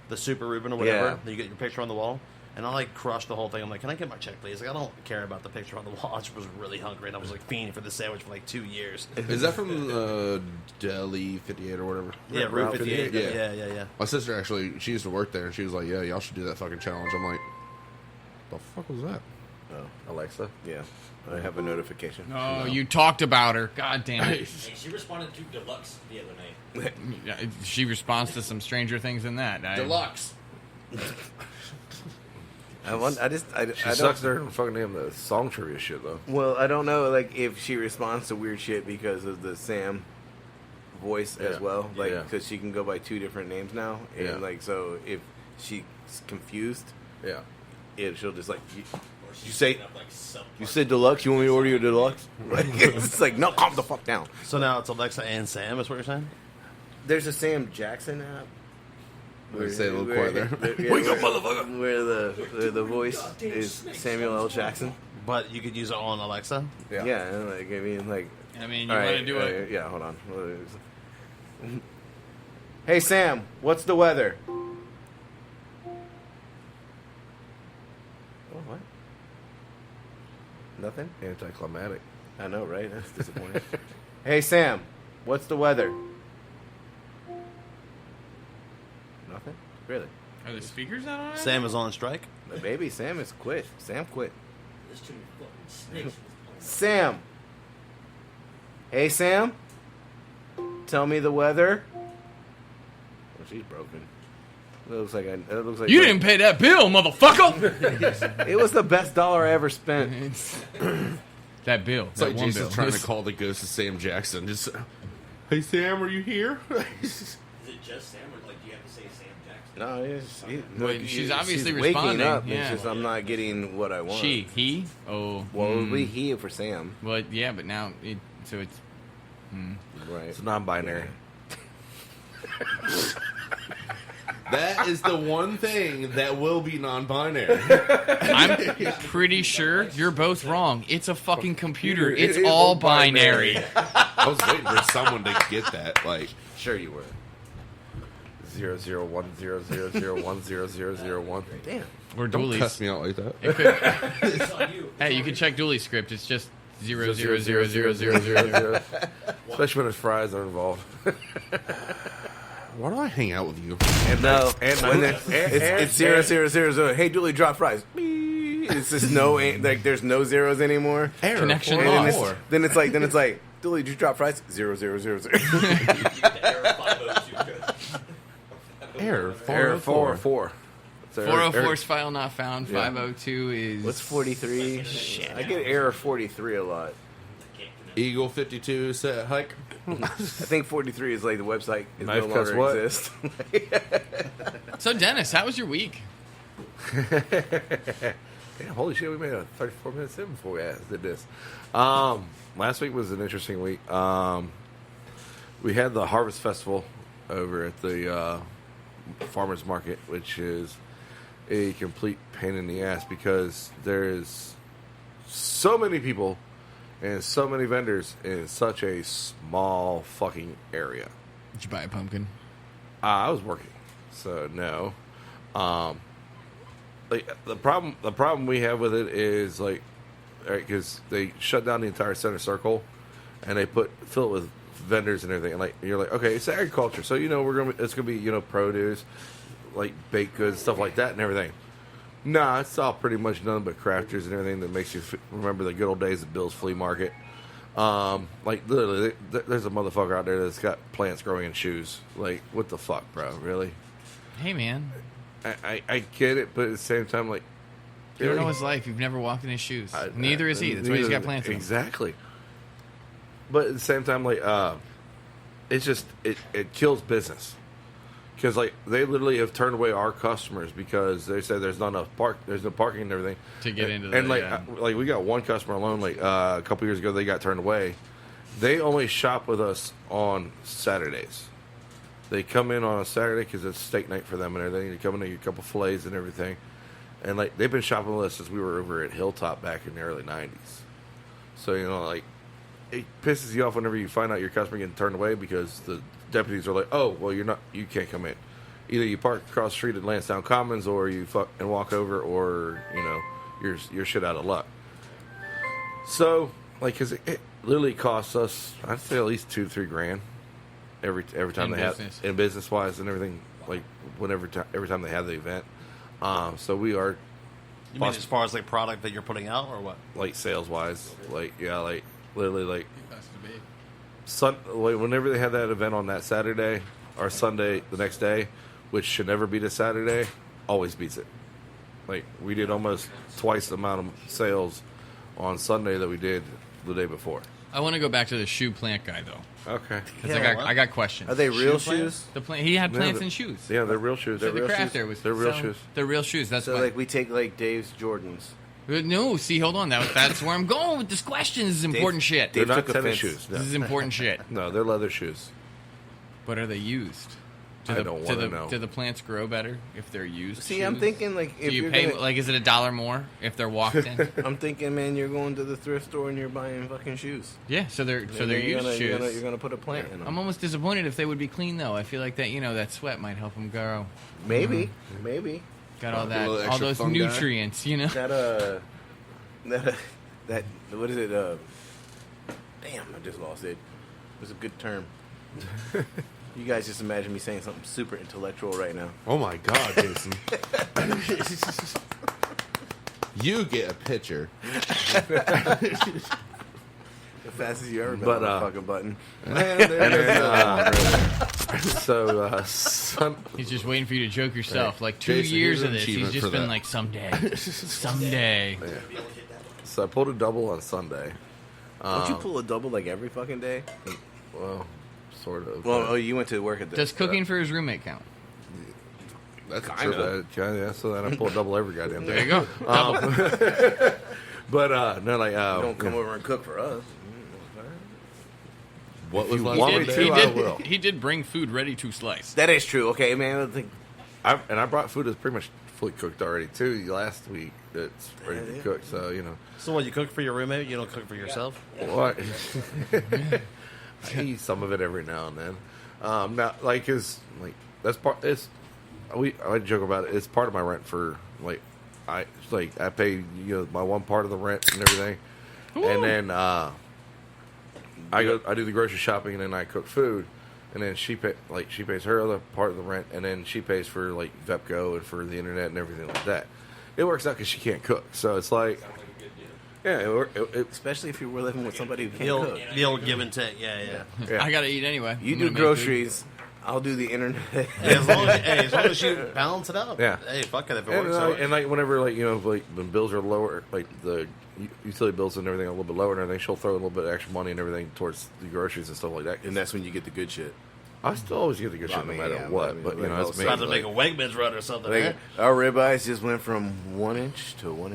the super Reuben or whatever, Yeah. then you get your picture on the wall. And I like crushed the whole thing. I'm like, can I get my check, please? Like, I don't care about the picture on the wall. I just was really hungry, and I was like fiending for the sandwich for like 2 years. Is that from Deli 58 or whatever? Yeah, Route 58. 58, Yeah. My sister actually, she used to work there, and she was like, yeah, y'all should do that fucking challenge. I'm like, the fuck was that? Oh, Alexa. yeah. I have a notification. Oh, you talked about her. God damn it. Hey, she responded to Deluxe the other night. Yeah, she responds to some stranger things than that. Deluxe. I She don't. sucks there and fucking name the song trivia shit though. Well, I don't know, like if she responds to weird shit because of the Sam voice as Yeah. well, like Yeah. because she can go by 2 different names now, and Yeah. like so if she's confused, Yeah. she'll just like you Or she's say- putting up, like, some you said deluxe, you want me to order you a deluxe? Like, it's like no, calm the fuck down. So now it's Alexa and Sam, is what you're saying? There's a Sam Jackson app. Say it a little quiet there. Wake up, motherfucker! Where the voice is Samuel L. Jackson. But you could use it on Alexa. Yeah, and, like I mean, like I mean, you all want right, to do it. yeah, hold on. Hey Sam, what's the weather? Oh, what? Nothing? Anticlimactic. I know, right? That's disappointing. Hey Sam, what's the weather? Nothing? Really? Are the speakers not on? Sam is on strike. But baby, Sam is quit. Sam quit. There's too many fucking snakes in this place. Sam. Hey Sam. Tell me the weather. Oh, she's broken. It looks like You didn't pay that bill, motherfucker. It was the best dollar I ever spent. It's that bill. It's that like one Jason's bill. trying to call the ghost of Sam Jackson. Just, hey Sam, are you here? Is it just Sam, or like do you have to say Sam Jackson? No, Well, she's obviously waking responding, up. yeah. It's just I'm not getting what I want. He. Oh. Well, it would be he for Sam, Well, yeah, but now so it's. right? It's non-binary. That is the one thing that will be non-binary. I'm pretty sure you're both wrong. It's a fucking computer. It It's is all all binary. binary. I was waiting for someone to get that. Like, Sure, you were. 00100010001. Damn. Or don't Dooley's. cuss me out like that. It could- It's on you. hey, you can check Dooley's script. It's just 0000000. Especially when his fries are involved. Why do I hang out with you? No, and- when and- it's 00000. Hey, Dooley, drop fries. Beep. It's just no, like there's no zeros anymore. Connection And then lost. it's like, Dooley, did you drop fries? 0000. The error 502. Error Error 404. 404. 404 is file not found. Yeah. 502 is. What's 43? I get error 43 a lot. Eagle 52 set hike. I think 43 is like the website is Knife no cuts longer what? exists. So, Dennis, how was your week? Damn, holy shit, we made a 34 minutes in before we did this. Last week was an interesting week. We had the Harvest Festival over at the Farmers Market, which is a complete pain in the ass because there's so many people and so many vendors in such a small fucking area. Did you buy a pumpkin? I was working, so no. Like the problem we have with it is like, because they shut down the entire center circle, and they fill it with vendors and everything. And like you're like, okay, it's agriculture, so it's gonna be produce, like baked goods, stuff like that, and everything. Nah, it's all pretty much nothing but crafters and everything that makes you remember the good old days of Bill's Flea Market. Like literally, there's a motherfucker out there that's got plants growing in shoes. Like, what the fuck, bro? Really? Hey, man. I get it, but at the same time, like, You don't know his life. You've never walked in his shoes. Neither is he. That's why he's got plants in him. Exactly. But at the same time, like, it's just it kills business. Because like they literally have turned away our customers because they said there's not enough there's no parking and everything to get into. And like we got one customer alone. Like a couple years ago, they got turned away. They only shop with us on Saturdays. They come in on a Saturday because it's steak night for them and everything. They come in and get a couple fillets and everything. And like they've been shopping with us since we were over at Hilltop back in the early '90s. So like it pisses you off whenever you find out your customer getting turned away because the deputies are like, oh, well, you can't come in. Either you park across the street at Lansdowne Commons, or you fuck and walk over, or you're shit out of luck. So like, cause it literally costs us, I'd say at least $2-3 every time they have in business wise and everything. Like every time they have the event. So we are. You mean as far as like product that you're putting out, or what? Like sales wise, like literally like. Whenever they had that event on that Saturday or Sunday the next day, which should never beat a Saturday, always beats it. Like we did almost twice the amount of sales on Sunday that we did the day before. I want to go back to the shoe plant guy though. Okay. Because I got questions. Are they real shoes? He had plants and shoes. Yeah, they're real shoes. So They're the real craft shoes. there They're real shoes. They're real shoes. That's so why. like we take like Dave's Jordans. No, see, hold on. That's where I'm going with this question. This is important shit. They're not took tennis offense. shoes. No. This is important shit. No, they're leather shoes. But are they used? I don't want to know. Do the plants grow better if they're used? See, shoes? I'm thinking like if Do you you're pay gonna, like is it $1 more if they're walked in? I'm thinking, man, you're going to the thrift store and you're buying fucking shoes. Yeah, so they're used shoes. You're gonna put a plant in them. I'm almost disappointed if they would be clean though. I feel like that that sweat might help them grow. Maybe. Got all A little all extra those fungi. nutrients, That what is it? Damn, I just lost it. It was a good term. You guys just imagine me saying something super intellectual right now. Oh my God, Jason! You get a picture. The fastest you ever been But, on a fucking button. He's just waiting for you to joke yourself. Like 2 Jason, years here's of an this, he's achievement just for been that. like someday. So I pulled a double on Sunday. Don't you pull a double like every fucking day? Well, sort of. Well, you went to work at the. Does cooking for his roommate count? That's Kinda. Yeah, so then I pull a double every goddamn day. There you go. Double. But no, like don't come over and cook for us. What was you last want me Sunday? to, I will. He did bring food ready to slice. That is true. Okay, man. I think I brought food that's pretty much fully cooked already too. Last week that's ready to cook. So So what, you cook for your roommate? You don't cook for yourself? what? I eat some of it every now and then. Now, like, that's part. I joke about it. It's part of my rent for I pay my one part of the rent and everything, and then I do the grocery shopping and then I cook food, and then she pays her other part of the rent, and then she pays for like Vepco and for the internet and everything like that. It works out because she can't cook, so it's like. Yeah, especially if you were living with somebody who can't cook. The old give and take. Yeah. I gotta eat anyway. You I'm do gonna make groceries. I'll do the internet. As long as you balance it out. Yeah. Hey, fuck it if it and, works. and like whenever when bills are lower, like the utility bills and everything are a little bit lower and everything, she'll throw a little bit of extra money and everything towards the groceries and stuff like that. And that's when you get the good shit. I still always get the good shit no matter what. But it's about to me. make a Wegmans run or something. Like, our ribeyes just went from 1 inch to 1.5.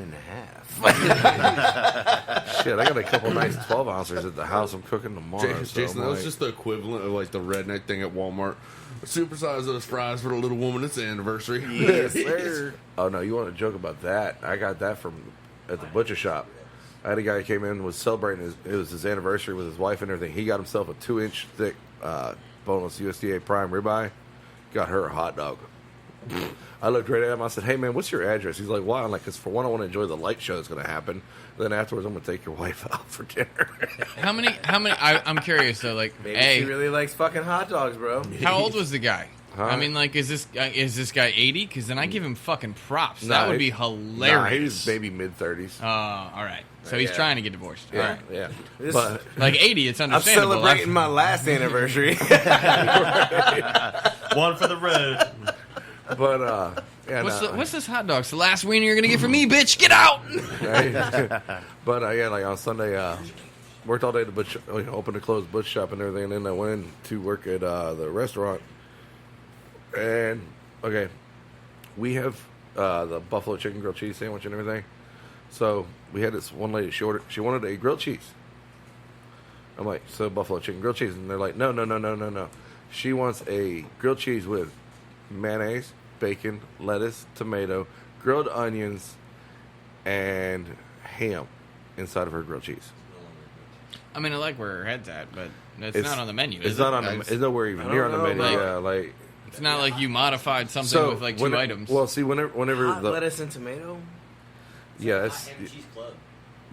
Shit, I got a couple nice 12 ounces at the house. I'm cooking tomorrow. Jason, that was just the equivalent of like the redneck thing at Walmart. Supersize those fries for the little woman. It's the anniversary. Yes, sir. Oh no, you want to joke about that? I got that at the butcher shop. I had a guy who came in, was celebrating, it was his anniversary with his wife and everything. He got himself a 2-inch thick boneless USDA prime ribeye. Got her a hot dog. I looked right at him. I said, hey, man, what's your address? He's like, why? I'm like, because for one, I want to enjoy the light show that's going to happen. Then afterwards, I'm going to take your wife out for dinner. How many? I'm curious though. Like, Maybe she really likes fucking hot dogs, bro. how old was the guy? Huh? I mean, like, is this guy 80? Because then I give him fucking props. Nah, that would be Nah, hilarious. he's maybe mid-30s. All right. So he's Yeah. trying to get divorced. All Yeah, right. yeah. This- But Like 80, it's I'm understandable. celebrating my last anniversary. One for the road. yeah, What's this hot dog? It's the last wiener you're gonna get from me, bitch. Get out! But yeah, like on Sunday, worked all day at the butcher, opened and closed butcher shop and everything, and then I went in to work at the restaurant. And okay, we have the buffalo chicken grilled cheese sandwich and everything. So we had this one lady. She wanted a grilled cheese. I'm like, so buffalo chicken grilled cheese, and they're like, no. She wants a grilled cheese with mayonnaise, bacon, lettuce, tomato, grilled onions, and ham inside of her grilled cheese. I mean, I like where her head's at, but it's not on the menu. It's Is not it? on the. It's nowhere even I near don't on the know, menu. like- Yeah, like It's not like you modified something so with like 2 when- items. Well, see, whenever Hot the lettuce and tomato. yeah, Hot it's, ham and cheese club.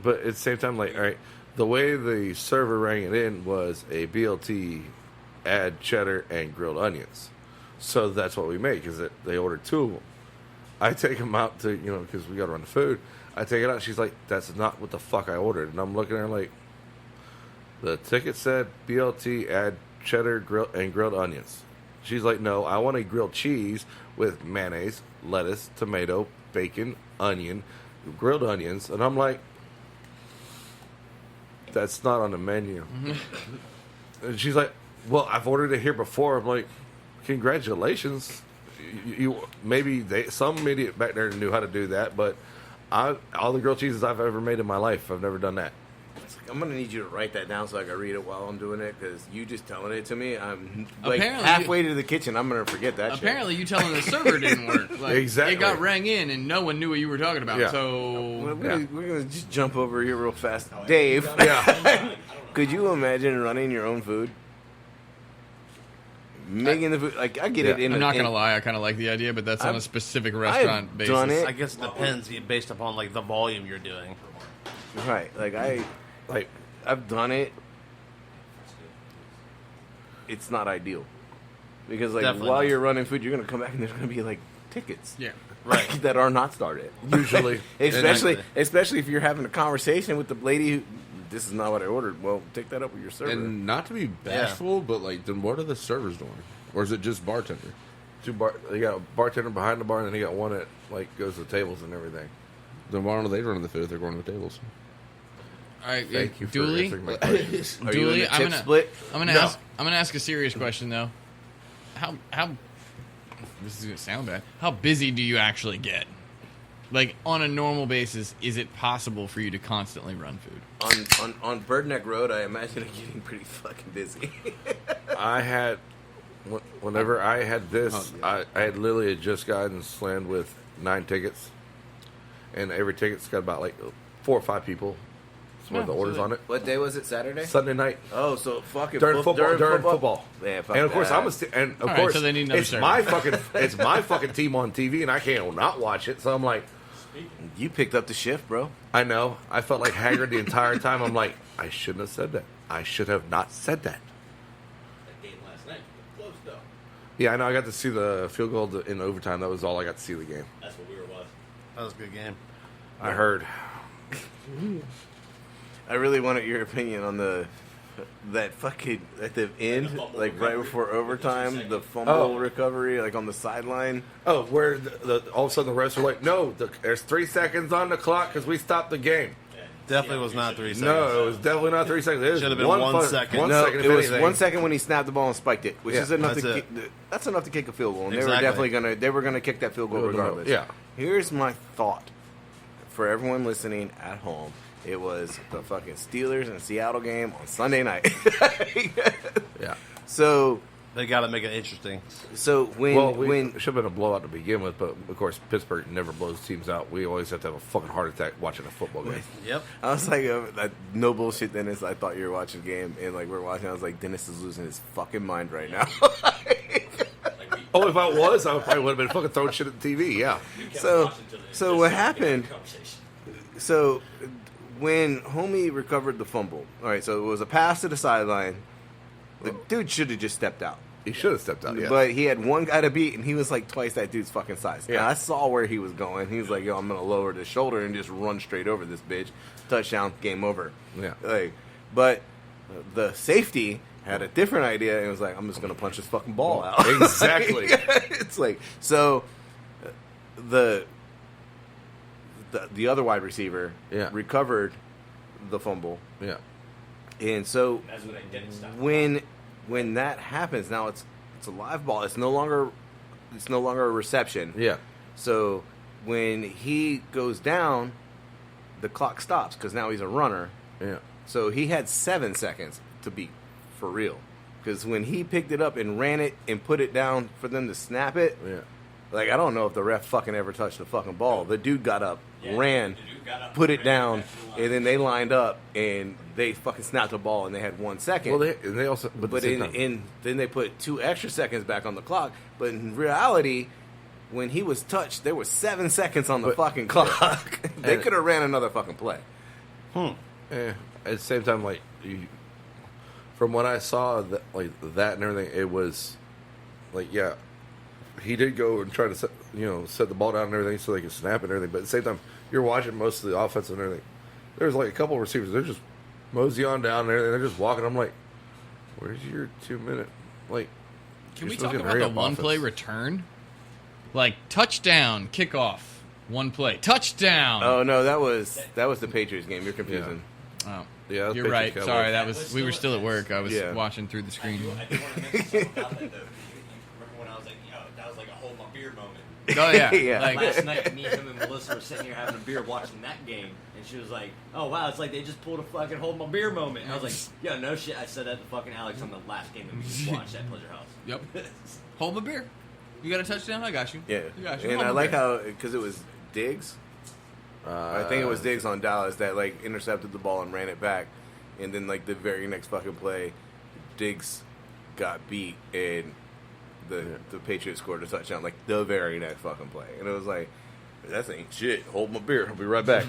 but at the same time, like, all right, the way the server rang it in was a BLT, add cheddar and grilled onions. So that's what we make. Is that they ordered 2 of them. I take them out to because we got to run the food. I take it out. She's like, "That's not what the fuck I ordered." And I'm looking at her like, the ticket said BLT, add cheddar, grilled onions. She's like, "No, I want a grilled cheese with mayonnaise, lettuce, tomato, bacon, onion, grilled onions." And I'm like, "That's not on the menu." And she's like, "Well, I've ordered it here before." I'm like, "Congratulations. You maybe some idiot back there knew how to do that, but all the grilled cheeses I've ever made in my life, I've never done that." It's like, I'm gonna need you to write that down so I can read it while I'm doing it, because you just telling it to me, I'm like Apparently halfway to the kitchen. I'm gonna forget that. Apparently, you telling the server didn't work. Like, Exactly. It got rang in, and no one knew what you were talking about. Yeah. shit. So We're gonna just jump over here real fast, Dave. Yeah. Could you imagine running your own food? Making the food, like I get it. Yeah. In I'm not in- gonna lie, I kind of like the idea, but that's on a I've- specific restaurant basis. done it. I guess it depends based upon like the volume you're doing. Right, like I've done it. It's not ideal because like Definitely while not. you're running food, you're gonna come back and there's gonna be like tickets. Yeah. Right. that are not started. Usually. Especially if you're having a conversation with the lady who, this is not what I ordered. Well, take that up with your server. And not to be bashful, but like, then what are the servers doing? Or is it just bartender? They got a bartender behind the bar, and then they got one that like goes to the tables and everything. Then why don't they run the food if they're going to the tables? All right, Thank you for Dooley. answering my question. Are you in Dooley, the tip split? I'm gonna No. ask. I'm gonna ask a serious question though. How this is gonna sound bad. How busy do you actually get? Like on a normal basis, is it possible for you to constantly run food? On Bird Neck Road, I imagine it getting pretty fucking busy. I had, whenever I had this, I had literally just gotten slammed with 9 tickets, and every ticket's got about like 4 or 5 people. That's the orders on it. What day was it? Saturday? Sunday night Oh, so fucking during football. Yeah, fuck And of course, that. and of All right, course, so they need another it's server. my fucking team on TV, and I can't not watch it. So I'm like, You picked up the shift, bro. I know. I felt like haggard the entire time. I'm like, I shouldn't have said that. I should have not said that. That game last night. Close though. Yeah, I know. I got to see the field goal in overtime. That was all I got to see of the game. That's what we were watching. That was a good game. I heard. I really wanted your opinion on that fucking at the end, fumble like right recovery before with the 2 overtime, seconds. the fumble Oh. recovery, like on the sideline. Oh, where all of a sudden the refs were like, no, there's 3 seconds on the clock because we stopped the game. Definitely was not 3 seconds. No, it was definitely not 3 seconds. It was Should have been 1 second. 1 No, second, if it was anything. 1 second when he snapped the ball and spiked it, which Yeah, is enough that's to it. that's enough to kick a field goal. And Exactly. they were gonna kick that field goal regardless. Yeah. Here's my thought for everyone listening at home. It was the fucking Steelers and Seattle game on Sunday night. Yeah. So They got to make it interesting. So when It should have been a blowout to begin with, but of course Pittsburgh never blows teams out. We always have to have a fucking heart attack watching a football game. Yep. I was like, no bullshit, Dennis. I thought you were watching a game, and like we're watching. I was like, Dennis is losing his fucking mind right now. Oh, if I was, I probably would have been fucking throwing shit at the TV. Yeah. So what happened? So when homie recovered the fumble, all right. So it was a pass to the sideline. The dude should have just stepped out. He should have stepped out. Yeah. But he had one guy to beat, and he was like twice that dude's fucking size. Yeah. And I saw where he was going. He was like, "Yo, I'm gonna lower the shoulder and just run straight over this bitch. Touchdown, game over." Yeah. But the safety had a different idea and was like, "I'm just gonna punch this fucking ball out." Exactly. It's like so. The other wide receiver recovered the fumble. Yeah. And so That's what I didn't stop. when that happens, now it's a live ball. It's no longer a reception. Yeah. So when he goes down, the clock stops because now he's a runner. Yeah. So he had 7 seconds to beat for real. Because when he picked it up and ran it and put it down for them to snap it, Yeah. like I don't know if the ref fucking ever touched the fucking ball. The dude got up, ran, The dude got up, put it ran down, back to the line. and then they lined up and they fucking snapped the ball and they had 1 second. Well, they also, but then they put 2 extra seconds back on the clock. But in reality, when he was touched, there was 7 seconds on the fucking clock. They and- could have ran another fucking play. at the same time, like from what I saw, that and everything, it was like, yeah, he did go and try to set the ball down and everything so they could snap it and everything. But at the same time, you're watching most of the offense and everything. There's like a couple of receivers, they're just mosey on down and everything. They're just walking. I'm like, where's your 2 minute? Like, Can you're we supposed talk to about hurry the up one play offense. return? Like touchdown, kickoff, one play, touchdown. Oh no, that was the Patriots game. You're confusing. Oh, Yeah, that's you're right. Patriots Sorry, Cowboys. we were still at work. I was Yeah. watching through the screen. I do want to mention something about that, though. You remember when I was like, that was like a hold my beer moment. Oh yeah, Yeah. Like, Last night, me, him, and Melissa were sitting here having a beer watching that game, and she was like, "Oh wow, it's like they just pulled a fucking hold my beer moment." And I was like, "Yo, no shit." I said that to fucking Alex on the last game that we just watched at Pleasure House. Yep. Hold my beer. You got a touchdown? I got you. Yeah, I got you. and Hold I my like beer. how because it was Diggs. I think it was Diggs on Dallas that like intercepted the ball and ran it back, and then like the very next fucking play, Diggs got beat and the Patriots scored a touchdown like the very next fucking play, and it was like that ain't shit. Hold my beer. I'll be right back.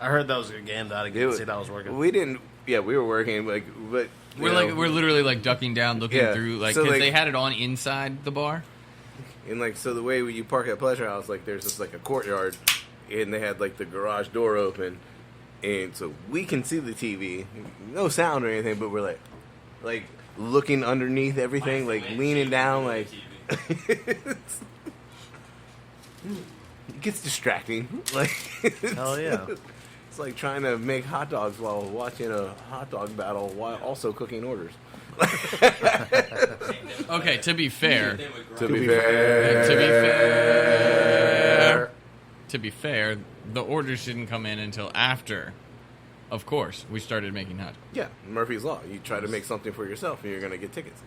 I heard that was a game that I didn't see that was working. We didn't. Yeah, we were working, but We're literally like ducking down, looking Yeah. through, like So, because like- they had it on inside the bar. And like so the way you park at Pleasure House, like there's just like a courtyard, and they had like the garage door open, and so we can see the TV, no sound or anything, but we're like looking underneath everything, like leaning down, like it gets distracting. Like Hell yeah. it's like trying to make hot dogs while watching a hot dog battle while also cooking orders. Okay, to be fair, To be fair. to be fair, the orders didn't come in until after, of course, we started making hot dogs. Yeah, Murphy's Law. You try to make something for yourself, and you're gonna get tickets.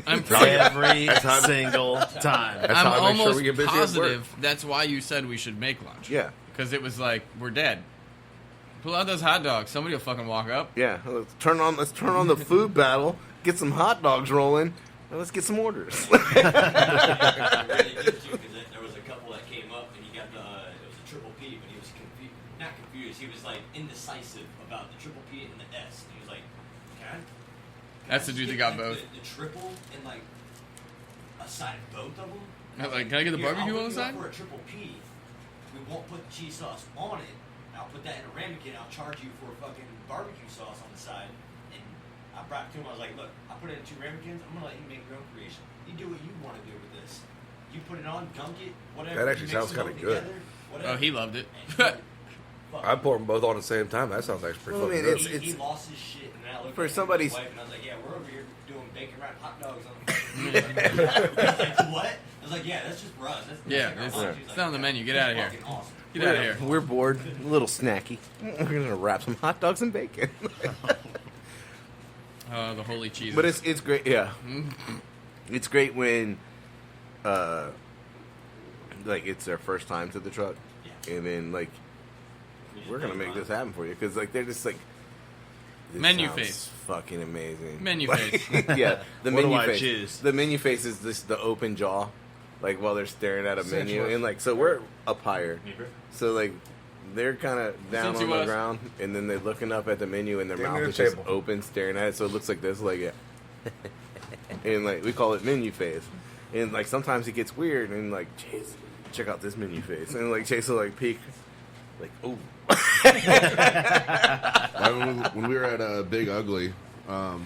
I'm pretty, Every single time. That's I'm how I make sure almost we get busy at work. positive that's why you said we should make lunch. Yeah. Because it was like, we're dead. Pull out those hot dogs. Somebody will fucking walk up. Yeah, let's turn on the food battle. Get some hot dogs rolling. And let's get some orders. Really good too, 'cause there was a couple that came up, and he got it was a triple P, but he was not confused. He was like indecisive about the triple P and the S. And he was like, "Can I?" That's the dude that got both. The triple and like a side of both of them. Like, can I get the Here, barbecue I'll on the hook you up side? For a triple P, we won't put the cheese sauce on it. I'll put that in a ramekin. I'll charge you for fucking barbecue sauce on the side. And I brought it to him. I was like, "Look, I put it in 2 ramekins. I'm gonna let you make your own creation. You do what you want to do with this. You put it on, gunk it, whatever. That actually you mix sounds them kinda good. together, whatever." Oh, he loved it. And I pour them both on at the same time. That sounds actually pretty Well, I fucking mean, good. he lost his shit, and I looked For at somebody's- his wife, and I was like, "Yeah, we're over here doing bacon wrapped hot dogs on the." I was like, "What?" I was like, "Yeah, that's just for us. That's Yeah, like our it's- lunch." He's it's like, on the "Yeah, menu. Get that's outta here." fucking Awesome. Get out of here. We're bored, a little snacky. We're gonna wrap some hot dogs and bacon. Oh, the holy cheese. But it's great. Yeah, it's great when, like it's their first time to the truck, and then like we're gonna make this happen for you because like they're just like this Menu sounds face. fucking amazing. Menu Like, face. yeah, the What do menu I face. choose? The menu face is just the open jaw, like while they're staring at a menu, Sensuous. and like so we're up higher, so like. They're kind of down on the Sensuous. ground, and then they're looking up at the menu, and their They're mouth near is the just table. open, staring at it. So it looks like this, like yeah. And like we call it menu face, and like sometimes it gets weird, and like Chase, check out this menu face, and like Chase will like peek, like oh, Like, when we were at Big Ugly, I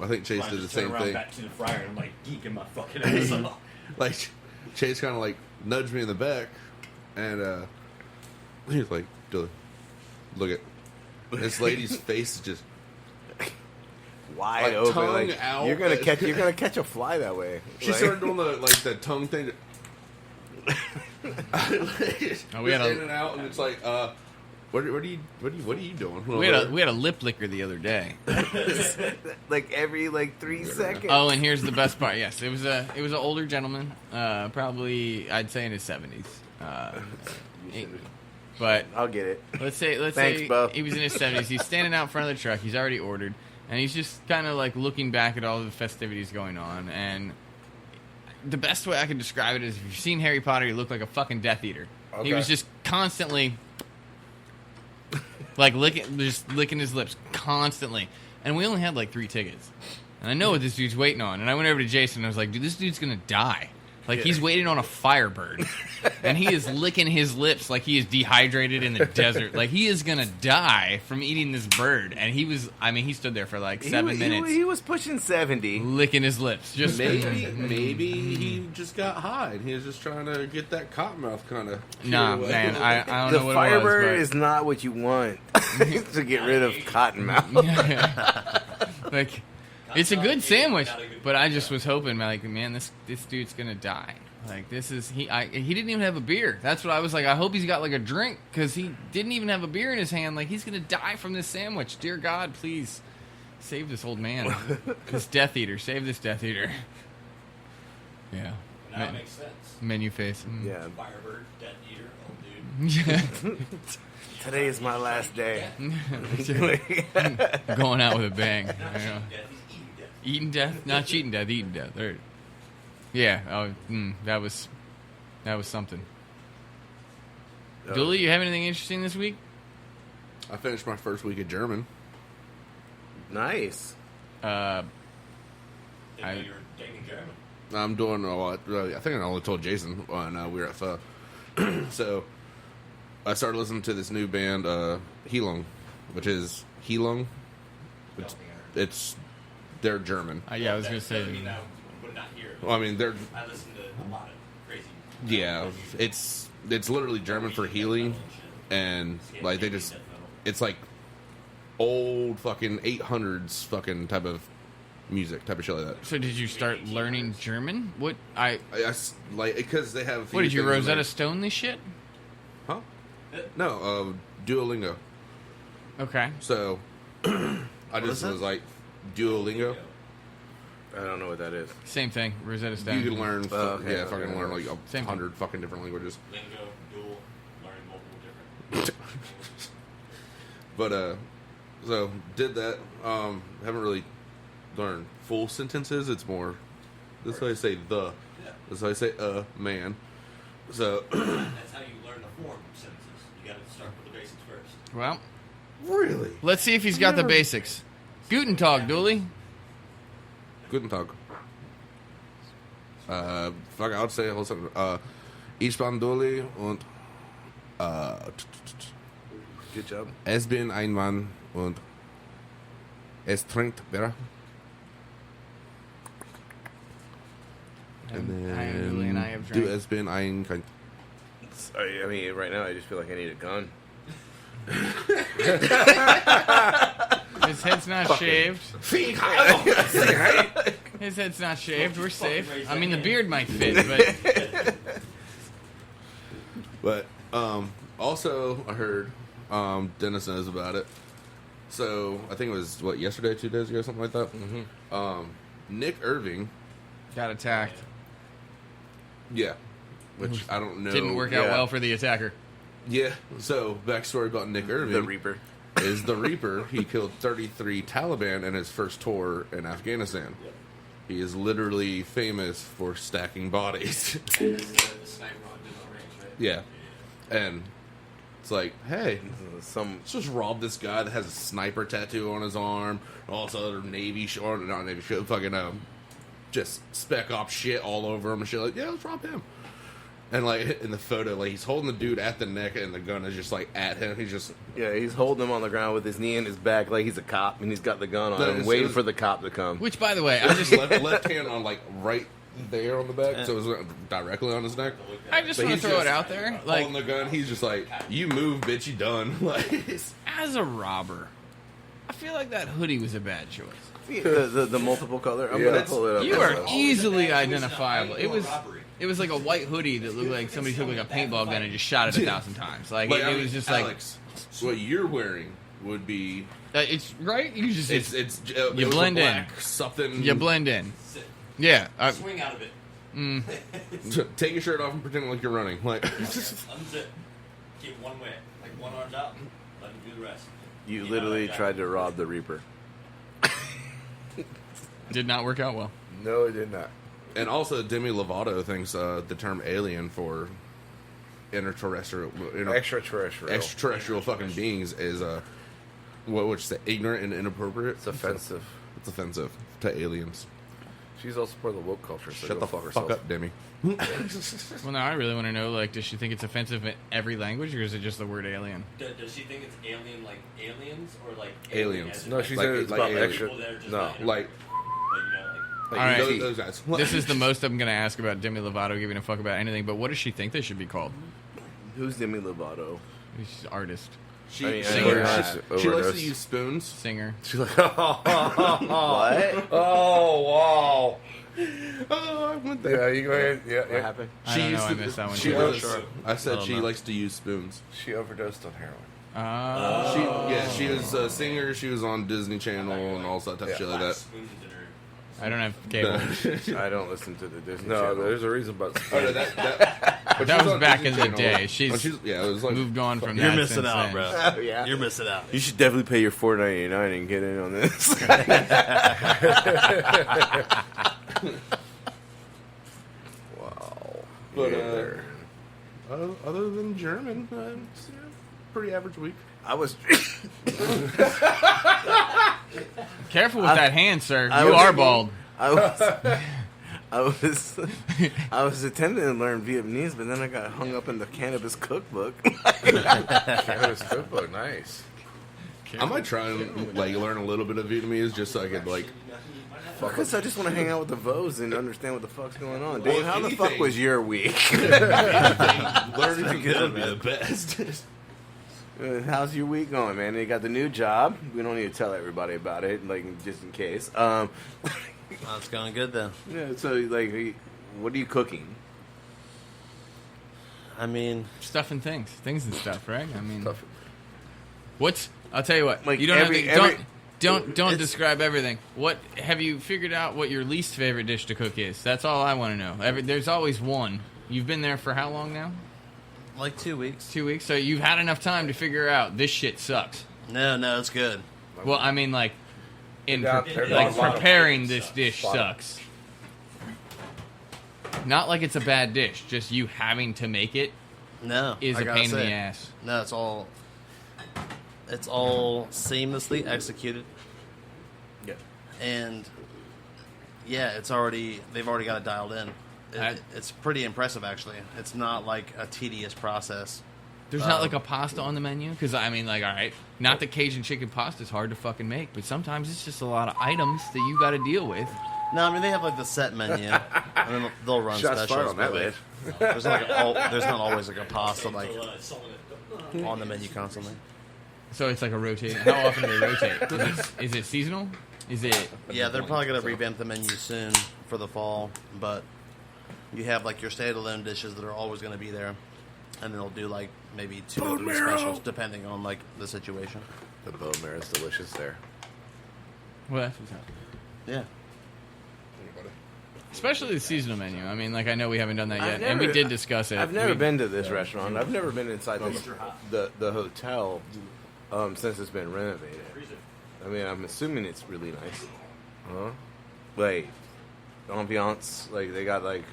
think Chase did the same thing. Back to the fryer, and I'm like geeking my fucking ass off. Like Chase kind of like nudged me in the back, and he was like, "Dude, look at this lady's face is just wide Like, open. tongue Like, out. you're gonna catch a fly that way. She Like- started doing the tongue thing. Oh, we had in a and out, and it's like, what are you doing? we had a lip licker the other day. like every like 3 seconds. Oh, and here's the best part. Yes, it was an older gentleman, probably I'd say in his 70s. But I'll get it. let's say Thanks, Bo. he was in his 70s. He's standing out in front of the truck. He's already ordered, and he's just kind of like looking back at all the festivities going on. And the best way I can describe it is, if you've seen Harry Potter, he looked like a fucking Death Eater. He Okay. was just constantly like licking his lips constantly. And we only had like 3 tickets. And I know what this dude's waiting on. And I went over to Jason and I was like, dude, this dude's gonna die. Like, he's waiting on a Firebird. And he is licking his lips like he is dehydrated in the desert. Like, he is gonna die from eating this bird. And he stood there for like 7 minutes. He was pushing 70. Licking his lips. Just maybe he just got high, and he was just trying to get that cottonmouth kind of. Nah, man, I don't The know what Firebird it was. is not what you want to get rid of Cottonmouth. Like, it's a good sandwich, but I just was hoping, like, man, this dude's gonna die. Like, this is he didn't even have a beer. That's what I was like. I hope he's got like a drink, because he didn't even have a beer in his hand. Like, he's gonna die from this sandwich. Dear God, please save this old man. This Death Eater, save this Death Eater. Yeah. Now it makes sense. Menu face. Mm. Yeah. Firebird, Death Eater, old dude. Yeah. Today is my last day. Going out with a bang. Not Yeah. cheating death, he's eating death. Eating death, not cheating death, eating death. There. Yeah. Oh, that was something. Dooley, you have anything interesting this week? I finished my first week of German. Nice. Uh, Didn't know you were dating German. I'm doing a lot. I think I only told Jason when we were at Pho. So I started listening to this new band, Heelung, which is Heelung. It's they're German. yeah, I was gonna That say. doesn't mean I would not hear it. Well, I mean, they're I listen to a lot of crazy. yeah. It's literally German for healing, and like they just it's like old fucking 800s fucking type of music, type of shit like that. So did you start learning German? What Like because they have. What did you things Rosetta like- Stone this shit? Huh? No, Duolingo. Okay. So I just is that? was like Duolingo. I don't know what that is. Same thing. Rosetta Stone. You can learn, okay, fucking okay. learn like Same 100 fucking different languages. Lingo, dual, learning multiple different. But so did that. Haven't really learned full sentences. It's more. This is how I say the. This is how I say man. So That's how you learn the form of sentences. You got to start with the basics first. Well, really, let's see if he's got the basics. Guten Tag, Dooley. Guten Tag. Fuck, I would say a whole sentence. Ich bin Dooley und Good job. es bin ein Mann und es trinkt Bier. And then I am Dooley and I have du drank. es bin ein Kind. I mean, right now I just feel like I need a gun. His head's not shaved. His head's not shaved. We're safe. I mean, the beard might fit, but But also I heard Dennis knows about it. So I think it was yesterday, 2 days ago, something like that. Mm-hmm. Nick Irving, Got attacked. yeah, which I don't know. Didn't work out well for the attacker. Yeah. So backstory about Nick Irving: The Reaper. is the Reaper. He killed 33 Taliban in his first tour in Afghanistan. He is literally famous for stacking bodies. And this is the sniper on Demo Range, right? Yeah, and it's like, hey, Some let's just rob this guy that has a sniper tattoo on his arm, all this other Navy shit, or not Navy shit, fucking just spec op shit all over him and shit. Like, yeah, let's rob him. And like in the photo, like he's holding the dude at the neck, and the gun is just like at him. He's just he's holding him on the ground with his knee in his back like he's a cop, and he's got the gun on That him, is- waiting for the cop to come. Which, by the way, I just left hand on like right there on the back, so it was directly on his neck. I just But want he's to throw just it out there. Like, holding the gun, he's just like, "You move, bitch, you done." Like, as a robber, I feel like that hoodie was a bad choice. The multiple color. I'm Yeah. gonna pull it up. You are That's easily Actually, it's identifiable. not It was. robbery. It was like a white hoodie that looked like somebody took like a paintball gun and just shot it 1,000 times. Like, I it mean, was just like Alex, what you're wearing would be it's right. You just it's you it was a blend in. black something. you blend in. Sit. Yeah. Swing out of it. Take your shirt off and pretend like you're running. Like, Unzip. Keep one way. Like one arm's out. Let him do the rest. You know literally that guy. tried to rob the Reaper. Did not work out well. No, it did not. and also Demi Lovato thinks the term alien for extraterrestrial fucking beings is what would you say, ignorant and inappropriate. It's offensive. It's offensive to aliens. She's also part of the woke culture. So Shut go the fuck fuck herself. up, Demi. Well, now I really want to know, like, does she think it's offensive in every language, or is it just the word alien? Does she think it's alien like aliens or like Aliens. as in, No, like, she Like- said it's like about aliens. extra. people that are just No, not inter- Like, like, All right. those guys. This is the most I'm going to ask about Demi Lovato giving a fuck about anything, but what does she think they should be called? Who's Demi Lovato? She's an artist, She, I mean, she, singer. she likes Overdose. to use spoons. singer. She's like, oh, What? wow. Oh, I went there. Yeah, you go ahead. Yeah, What yeah. happened? I don't know, I missed that one. She too. was, Sure. I said don't she know. likes to use spoons. She overdosed on heroin. She was a singer. She was on Disney Channel and all that type of shit like that. spoons in her. I don't have cable. I don't listen to the Disney No, Channel. there's a reason about Oh, no, but That she was on back Disney in the Channel. day. She's Yeah, it was like moved on from You're that. missing since out, then. bro. Oh, yeah. You're missing out. You should definitely pay your $4.99 and get in on this. wow. But, Yeah. other than German, it's, pretty average week. I was. Careful with that hand, sir. I You was- are bald. I was attempting to learn Vietnamese, but then I got hung up in the cannabis cookbook. Cannabis cookbook, nice. I might try and like learn a little bit of Vietnamese just so I could like. Because I just want to hang out with the Vos and understand what the fuck's going on. Well, Dave, how the anything- fuck was your week? Learning from them would be the best. How's your week going, man? You got the new job. We don't need to tell everybody about it, like just in case. It's going good then. Yeah. So, like, what are you cooking? I mean, Stuff and things and stuff, right? I mean, Stuff. what's? I'll tell you what. Like you don't every- have to, don't describe everything. What have you figured out? What your least favorite dish to cook is? That's all I want to know. There's always one. You've been there for how long now? like 2 weeks. 2 weeks. So you've had enough time to figure out this shit sucks. No, it's good. Well, I mean, like, There's a like lot of preparing things. this dish Lot of- sucks. Not like it's a bad dish, just you having to make it No, is I a gotta pain in say. the ass. No, it's all seamlessly executed, Yeah. and yeah, they've already got it dialed in. It's pretty impressive, actually. It's not like a tedious process. There's not like a pasta on the menu? Because, I mean, like, all right, not that Cajun chicken pasta is hard to fucking make, but sometimes it's just a lot of items that you got to deal with. No, I mean they have like the set menu, and then they'll run Shots fired specials. on that, but, like, man. there's not always like a pasta like Someone that- on the menu constantly. So it's like a rotate. How often do they rotate? Is it seasonal? Is it... Yeah, they're probably gonna revamp the menu soon for the fall, but you have like your standalone dishes that are always gonna be there, and then they'll do like maybe 2 or 3 specials depending on like the situation. The bone marrow is delicious there. Well, that's what's up. Yeah. Especially the seasonal menu. I mean, like, I know we haven't done that yet, I've and we never- did discuss it. I've never We- been to this restaurant. I've never been inside the hotel since it's been renovated. I mean, I'm assuming it's really nice. Huh? Like ambiance, like they got like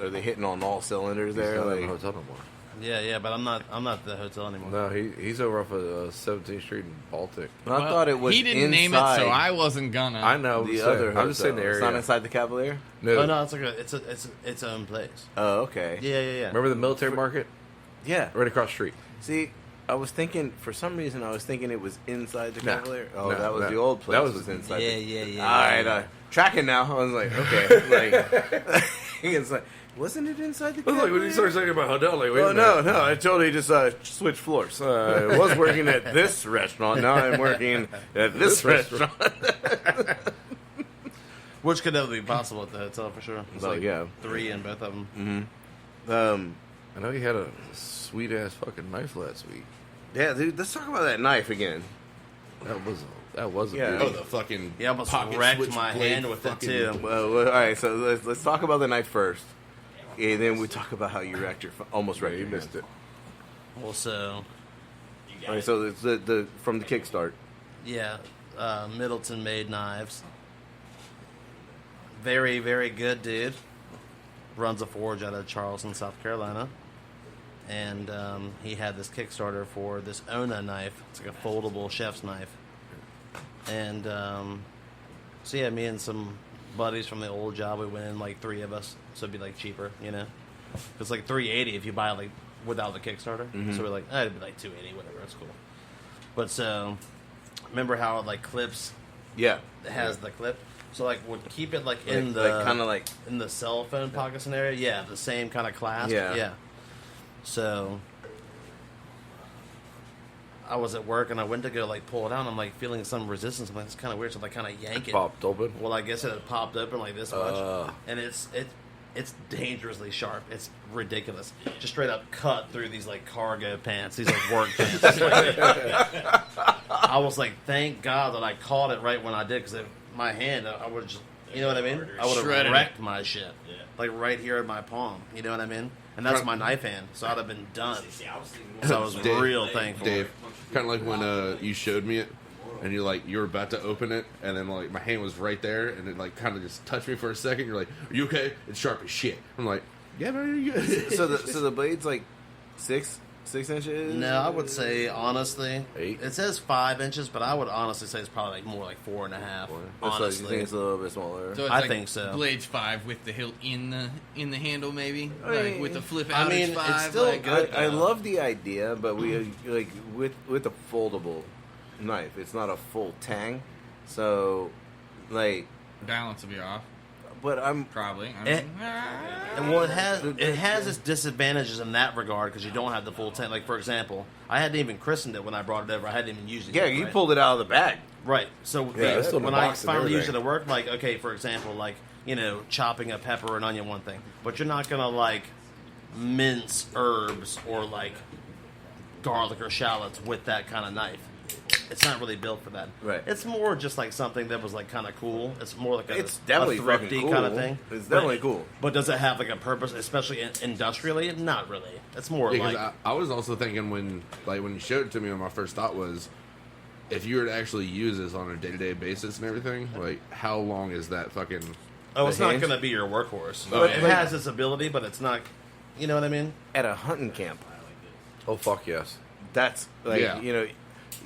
are they hitting on all cylinders there? He's not in Like, the hotel no more. Yeah, but I'm not at the hotel anymore. No, he's over off of 17th Street in Baltic. I Well, thought it was. He didn't name it, inside so I wasn't gonna. I know. the other. I'm just saying the hotel. area. It's not inside the Cavalier. No. Oh no, it's like it's its own place. Oh, okay. Yeah. Remember the military market? Yeah. Right across the street. See, I was thinking for some reason I was thinking it was inside the No. Cavalier. Oh, No, that was no. the old place. That was was- inside. Yeah. All right, tracking now. I was like, okay, like it's like, wasn't it inside the I was like, when Cavalier? you started talking about hotel, like, wait Oh a minute. no! I totally just switched floors. I was working at this restaurant. Now I'm working at this restaurant. Which could never be possible at the hotel for sure. It's Oh, like yeah. 3 in both of them. I know you had a sweet ass fucking knife last week. Yeah, dude. Let's talk about that knife again. That was a Yeah. Oh, beauty. the fucking Yeah, I almost pocket wrecked my switchblade hand with it fucking- too. Well, all right. So let's talk about the knife first, and then we talk about how you wrecked your almost wrecked You your missed hand. it. Also, All right. So it's the from the kickstart. yeah, Middleton made knives. Very, very good dude. Runs a forge out of Charleston, South Carolina. And he had this Kickstarter for this Ona knife. It's like a foldable chef's knife. And so yeah, me and some buddies from the old job, we went in like 3 of us, so it'd be like cheaper, you know. It's like $380 if you buy like without the Kickstarter. So we're like, it'd be like $280, whatever. It's cool. But so remember how it like clips? Yeah. It has the clip. So like would keep it like Like, in the kind of like in the cell phone pocket scenario. Yeah, the same kind of clasp. Yeah. So I was at work and I went to go like pull it out. And I'm like feeling some resistance. I'm like, it's kind of weird. So I kind of yank it. Popped open. Well, I guess it had popped open like this much, and it's dangerously sharp. It's ridiculous. Just straight up cut through these like cargo pants, these like work pants. It's like- I was like, thank God that I caught it right when I did, because my hand, I would just, you know what I mean? I would Shredded have it. wrecked my shit, like right here in my palm. You know what I mean? And that's my knife hand, so I'd have been done. See, I was thinking So I was Dave- real thankful. Dave, kind of like when you showed me it, and you were about to open it, and then like my hand was right there, and it like kind of just touched me for a second. You're like, "Are you okay?" It's sharp as shit. I'm like, "Yeah, no, you're good." so the blade's like 6 inches. No, I would say honestly, 8? it says 5 inches, but I would honestly say it's probably like more like 4.5. So you Honestly, think it's a little bit smaller? So it's I like think so. Blades 5 with the hilt in the handle, maybe, I like mean, with the flip I out. mean, 5. it's still like, good. I love the idea, but we like with a foldable knife. It's not a full tang, so like. balance will be off, But I'm probably. I It- mean, And well, it has its disadvantages in that regard because you don't have the full tank. Like for example, I hadn't even christened it when I brought it over. I hadn't even used it. yeah. yet, you right? pulled it out of the bag. Right. So it's still in when the I box and finally used it everything. at work, like okay, for example, like chopping a pepper or an onion, one thing, but you're not gonna like mince herbs or like garlic or shallots with that kind of knife. It's not really built for that. Right. It's more just like something that was like kind of cool. It's more like It's definitely a thrifty fucking cool. kind of thing. It's definitely cool. But does it have like a purpose, especially industrially? Not really. It's more Because like I was also thinking when you showed it to me, my first thought was, if you were to actually use this on a day-to-day basis and everything, like how long is that fucking? oh, it's the not hinge? going to be your workhorse. But, It like- has its ability, but it's not. You know what I mean? At a hunting camp, Oh, fuck yes. that's like Yeah.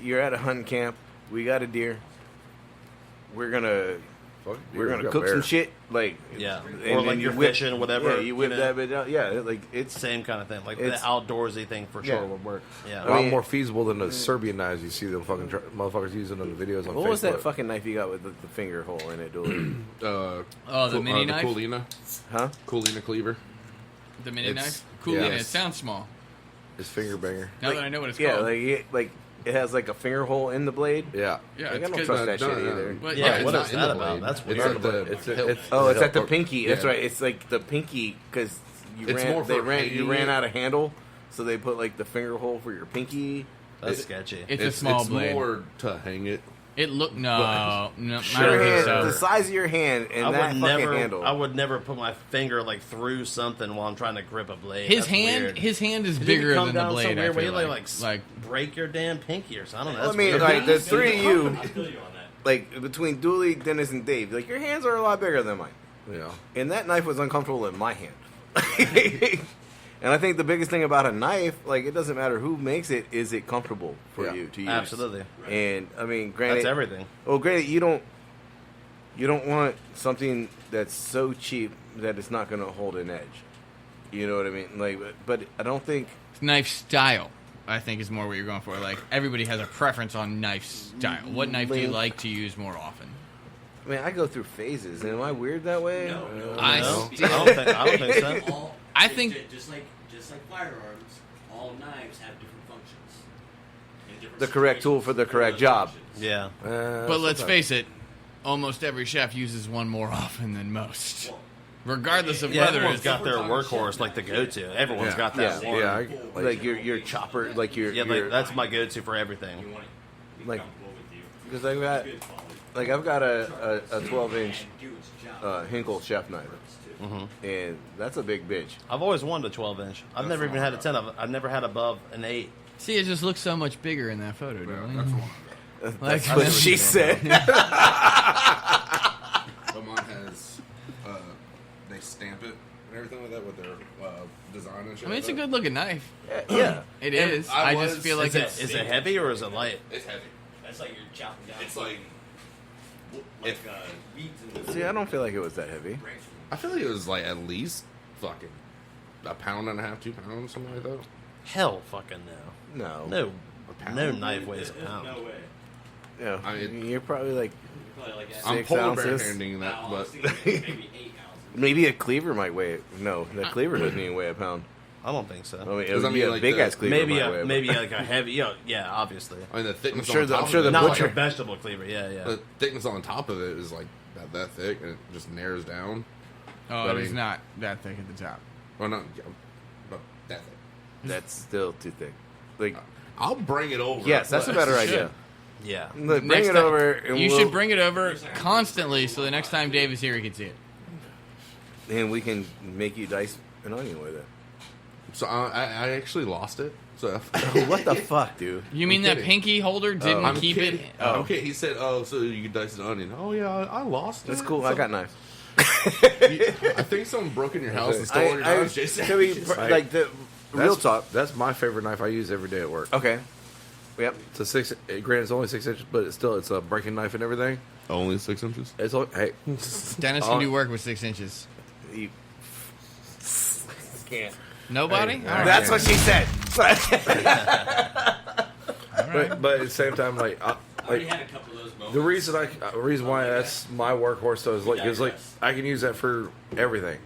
you're at a hunting camp. We got a deer. We're gonna Fuck, we're gonna got cook some bear. shit like Yeah. and Or then like you you're whip- fishing, whatever. Yeah, you whip know? that bit out. Yeah, like it's Same kind of thing. Like It's- the outdoorsy thing for sure Yeah. would work. Yeah. A lot mean- more feasible than the Serbian knives you see them fucking motherfuckers using on the videos on What Facebook. was that fucking knife you got with the finger hole in it, Dooley? Oh, the mini knife? Coolina, Huh? Coolina cleaver. the mini It's- knife. Cool. yeah. It sounds small. It's finger banger. Now that I know what it's Yeah, called. it has like a finger hole in the blade. Yeah. yeah, Like, I it's don't good. trust that No, shit no. either. But Yeah, yeah, what it's is in that the about? blade. That's It's weird. on the- it's Oh, it's at the hook. pinky. That's Yeah. right. It's like the pinky because It's more for you hanging ran it. out of handle, so they put like the finger hole for your pinky. That's sketchy. It's a small it's blade. more to hang it. It look no, I don't Your think hand, so. the size of your hand and that fucking handle. I would never put my finger like through something while I'm trying to grip a blade. His That's hand, weird. his hand is 'Cause you bigger come than the down so blade. I weird where feel you like break your damn pinky or something. I don't know. I That's mean, weird. like the three of you, I feel you on that. like between Dooley, Dennis, and Dave, like your hands are a lot bigger than mine. Yeah. And that knife was uncomfortable in my hand. And I think the biggest thing about a knife, like it doesn't matter who makes it, is it comfortable for Yeah. you to use? Absolutely. And I mean, granted, That's everything. well, granted, you don't want something that's so cheap that it's not going to hold an edge. You know what I mean? Like, but I don't think. knife style. I think is more what you're going for. Like everybody has a preference on knife style. What knife do you like to use more often? I mean, I go through phases. Am I weird that way? No. I No, still- I don't think so. All, I think- just like firearms, all knives have different functions. in different The correct tool for the situations correct those job. functions. Yeah. But let's face it, almost every chef uses one more often than most, regardless of Yeah, whether everyone's it's. got their workworse, like the go-to. Everyone's Yeah. got that Yeah. one. Yeah. Like your chopper, like your Yeah, like, that's my go-to for everything. You want it to be Like- comfortable with you. because I've got Good quality. like I've got a 12-inch And do its job. Hinkle chef knife, and that's a big bitch. I've always wanted a 12-inch. I've never even had a 10 of it. I've never had above an 8. See, it just looks so much bigger in that photo, Yeah, don't it? that's one. That's Like- what she said. But mine has, they stamp it and everything like that with their design and shit. I mean, it's a like good looking knife. Yeah. It is. I I just was- feel like Is it's. it heavy or is it light? that. It's heavy. That's like you're chopping down. It's like, weeds in the See, I don't feel like it was that heavy. branch. I feel like it was like at least fucking a pound and a half, 2 pounds, something like that. Hell fucking no. No. No. pound? No knife weighs a There's pound. no way. Yeah. I mean- You're probably like Probably like that. I'm 6 polar ounces. bear handing that, I but was thinking maybe 8 ounces. maybe a cleaver might weigh. No, that cleaver doesn't even weigh a pound. I don't think so. I mean, it Does would that be mean a like big the- ass cleaver. Maybe might weigh a maybe pound. like a heavy. Yeah, obviously. I mean the thickness. I'm on top sure of the it, Not butcher- like a vegetable cleaver. Yeah, yeah. the thickness on top of it is like that thick, and it just narrows down. Oh, But it I is mean- not that thick at the top. Well, not yeah, but that thick. That's still too thick. Like, I'll bring it over. yes, that's a better you idea. Yeah. Look, bring Next it time- over. And You we'll- should bring it over constantly, so the next time Dave is here, he can see it. and we can make you dice an onion with it. So I actually lost it. So What the fuck, dude? You mean I'm that kidding. pinky holder didn't I'm keep kidding. it? Okay, he said, "Oh, so you can dice an onion." Oh yeah, I lost it. That's cool. So- I got knives. I think someone broke in your house and stole all your knives, Jason. Can we, like the real That's- talk? That's my favorite knife I use every day at work. Okay. Yep. It's a 6. Granted, it's only 6 inches, but it's a breaking knife and everything. Only 6 inches. It's all, hey, Dennis can do work with 6 inches. You can't. Nobody? Hey, All right. That's what she said. but at the same time, like, I already like had a couple of those moments. the reason why that's my workhorse though is like I can use that for everything.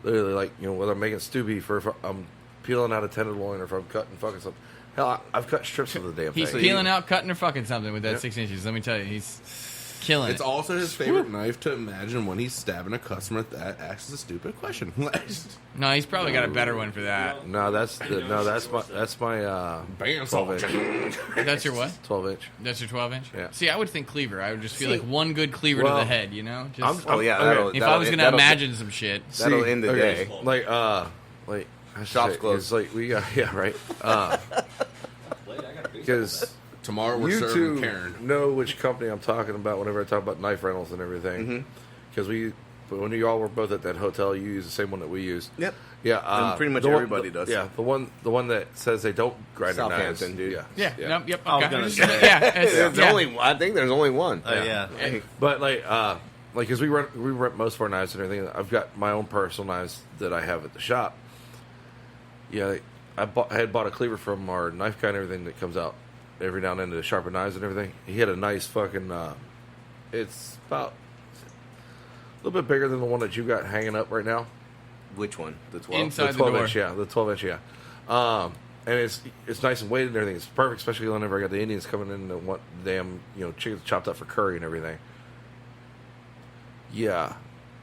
Literally, like whether I'm making stew beef or if I'm peeling out a tenderloin or if I'm cutting fucking something. Hell, I've cut strips of the damn He's thing. peeling out, cutting, or fucking something with that Yep. 6 inches. Let me tell you, he's killing It's it. also his favorite knife to imagine when he's stabbing a customer that asks a stupid question. No, he's probably got a better one for that. No, that's my Bam, 12 inch. That's your what? 12 inch. That's your 12 inch? Yeah. See, I would think cleaver. I would just feel like one good cleaver to well, the head, Just, Oh yeah. Okay. That'll, if I that'll- was going to that'll- imagine some shit. that'll end the day. Like Shop's shit, closed. it's like we got right. Because Tomorrow we're you serving two Karen. know which company I'm talking about whenever I talk about knife rentals and everything. Because when you all were both at that hotel, you use the same one that we use. Yep. Yeah, And pretty much the one- everybody does. Yeah, the one that says they don't grind their knives. Southampton, dude. Yeah, Yeah, yep, I was okay. gonna say. Yeah, it's, There's yeah. only. I think there's only one. Oh, yeah. But like because we rent most of our knives and everything. I've got my own personal knives that I have at the shop. Yeah, I had bought a cleaver from our knife guy and everything that comes out every now and then to sharpen knives and everything. He had a nice fucking. It's about a little bit bigger than the one that you got hanging up right now. Which one? The 12. Inside The the 12 door. inch, yeah, the 12 inch, yeah. And it's nice and weighted and everything. It's perfect, especially whenever I got the Indians coming in and want damn chickens chopped up for curry and everything. Yeah,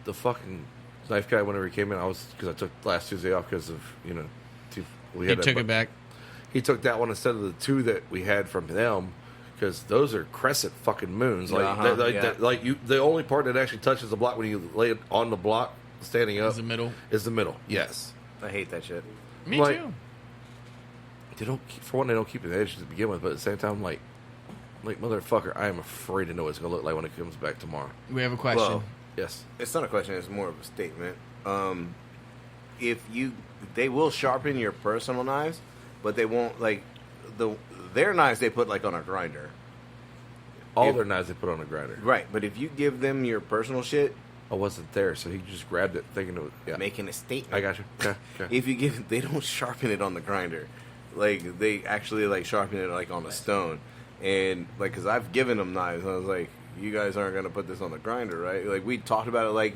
the fucking knife guy whenever he came in, because I took last Tuesday off because of we He had took it back. he took that one instead of the 2 that we had from them, because those are crescent fucking moons. Like, like you, the only part that actually touches the block when you lay it on the block, standing up, Is the middle. Is the middle. Yes. I hate that shit. Me Like- too. They don't keep, for one, they don't keep the edges to begin with, but at the same time, like motherfucker, I am afraid to know what it's gonna look like when it comes back tomorrow. We have a question. Well, Yes. it's not a question. It's more of a statement. They will sharpen your personal knives, but they won't like their knives. They put like on a grinder. All their knives they put on a grinder. Right, but if you give them your personal shit, I wasn't there, so he just grabbed it thinking it was. Yeah. making a statement. I got you. Okay. Okay. If you give, they don't sharpen it on the grinder. Like they actually like sharpen it like on a stone, and like because I've given them knives, and I was like, you guys aren't gonna put this on the grinder, right? Like we talked about it, like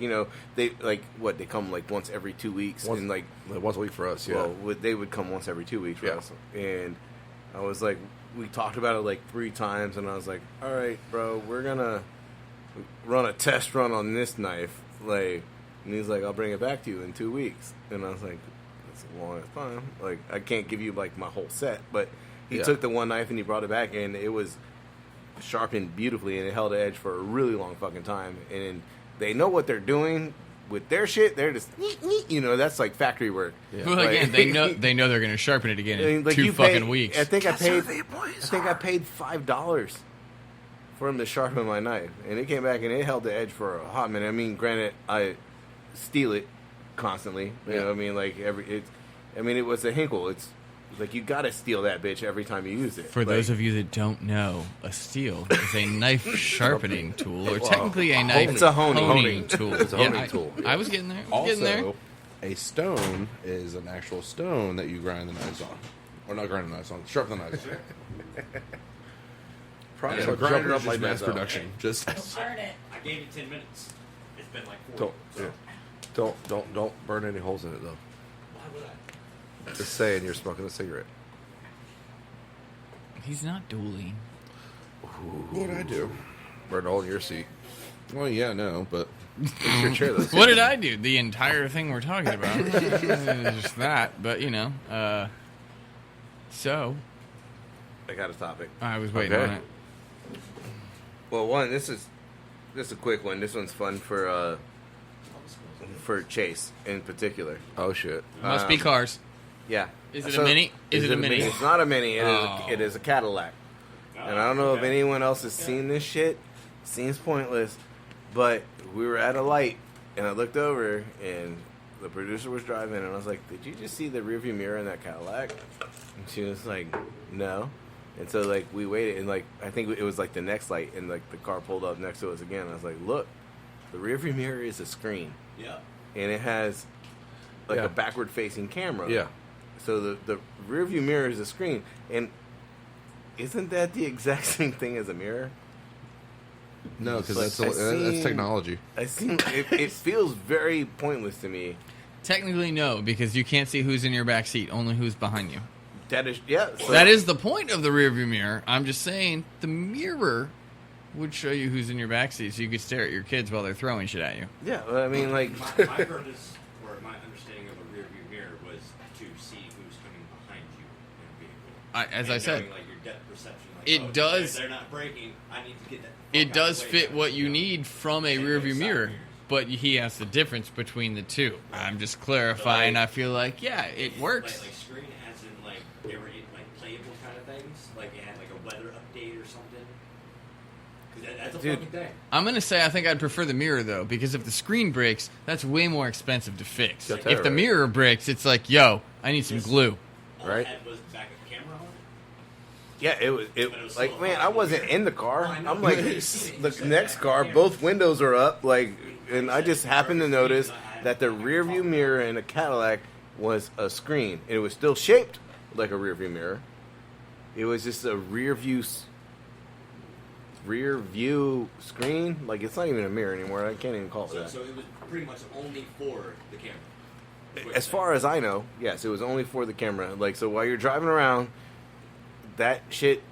they like what they come like once every 2 weeks, and like once a week for us. Yeah. well they would come once every 2 weeks for us, and I was like, we talked about it like 3 times, and I was like, all right, bro, we're gonna run a test run on this knife, like, and he's like, I'll bring it back to you in 2 weeks, and I was like, that's a long time, like I can't give you like my whole set, but he took the one knife and he brought it back, and it was sharpened beautifully, and it held the edge for a really long fucking time, and they know what they're doing with their shit. They're just that's like factory work. Well, Like- again, they know they're going to sharpen it again in I mean, like 2 you fucking pay- weeks. I think I paid $5 for him to sharpen my knife, and it came back and it held the edge for a hot minute. I mean, granted, I steal it constantly. You know what I mean? Like it was a Hinkle. It's like you gotta steal that bitch every time you use it. For those of you that don't know, a steel is a knife sharpening tool, or technically a knife It's a honing tool. It's a honing tool. I was getting there. Also, a stone is an actual stone that you grind the knives on. Or not grind the knives on, sharpen the knives on. Probably And a like grinder jumping is up just like mass that, though. production. Just Burn it. I gave you 10 minutes. It's been like 4. Don't burn any holes in it though. Why would I? Just saying, you're smoking a cigarette. He's not Dooley. what did I do? Burn a hole in your seat. Well, yeah, no, but It's your chair though. What did I do? The entire thing we're talking about. Just that, but so I got a topic. I was waiting Okay. on it. Well, one, this is a quick one. This one's fun for Chase in particular. Oh shit. Must be cars. Yeah. Is it a Mini? Is it a Mini? It's not a Mini. Oh. It is a Cadillac. And I don't know if anyone else has seen this shit. Seems pointless, but we were at a light, and I looked over, and the producer was driving, and I was like, "Did you just see the rearview mirror in that Cadillac?" And she was like, "No." And so like we waited, and like I think it was like the next light, and like the car pulled up next to us again. I was like, "Look, the rearview mirror is a screen, Yeah. and it has like Yeah. a backward-facing camera." Yeah. So the rear view mirror is a screen, and isn't that the exact same thing as a mirror? no, because Like, that's technology. It feels very pointless to me. Technically, no, because you can't see who's in your back seat, only who's behind you. That is so, That is the point of the rearview mirror. I'm just saying the mirror would show you who's in your back seat, so you could stare at your kids while they're throwing shit at you. yeah. Well, I mean, like My purpose, or my understanding of a rear view mirror was to see who's coming behind you in a vehicle. As I And said, knowing, like, your depth perception, like, it oh, does- They're not braking. I need to get that. it does fuck out of the way fit so what I you can go. need from a And rearview those side mirror, mirrors. but he has the difference between the two. I'm just clarifying. Like- I feel like, yeah, it works. Like screen as in like they were in like playable kind of things. Like it had like a weather update or something. Because that's a Dude. fucking thing. I'm gonna say I think I'd prefer the mirror though, because if the screen breaks, that's way more expensive to fix. Got If that the right. mirror breaks, it's like, yo, I need some glue. All Right. I had was backup camera on it. yeah, it was But it was like still man, a I wasn't mirror. in the car. Oh, I know. I'm like the next car, both windows are up, like, and I just happened to notice that the rear view mirror in a Cadillac was a screen. It was still shaped like a rear view mirror. It was just a rear view screen. Like it's not even a mirror anymore. I can't even call it that. So it was pretty much only for the camera. As far as I know, yes, it was only for the camera. Like, so while you're driving around, that shit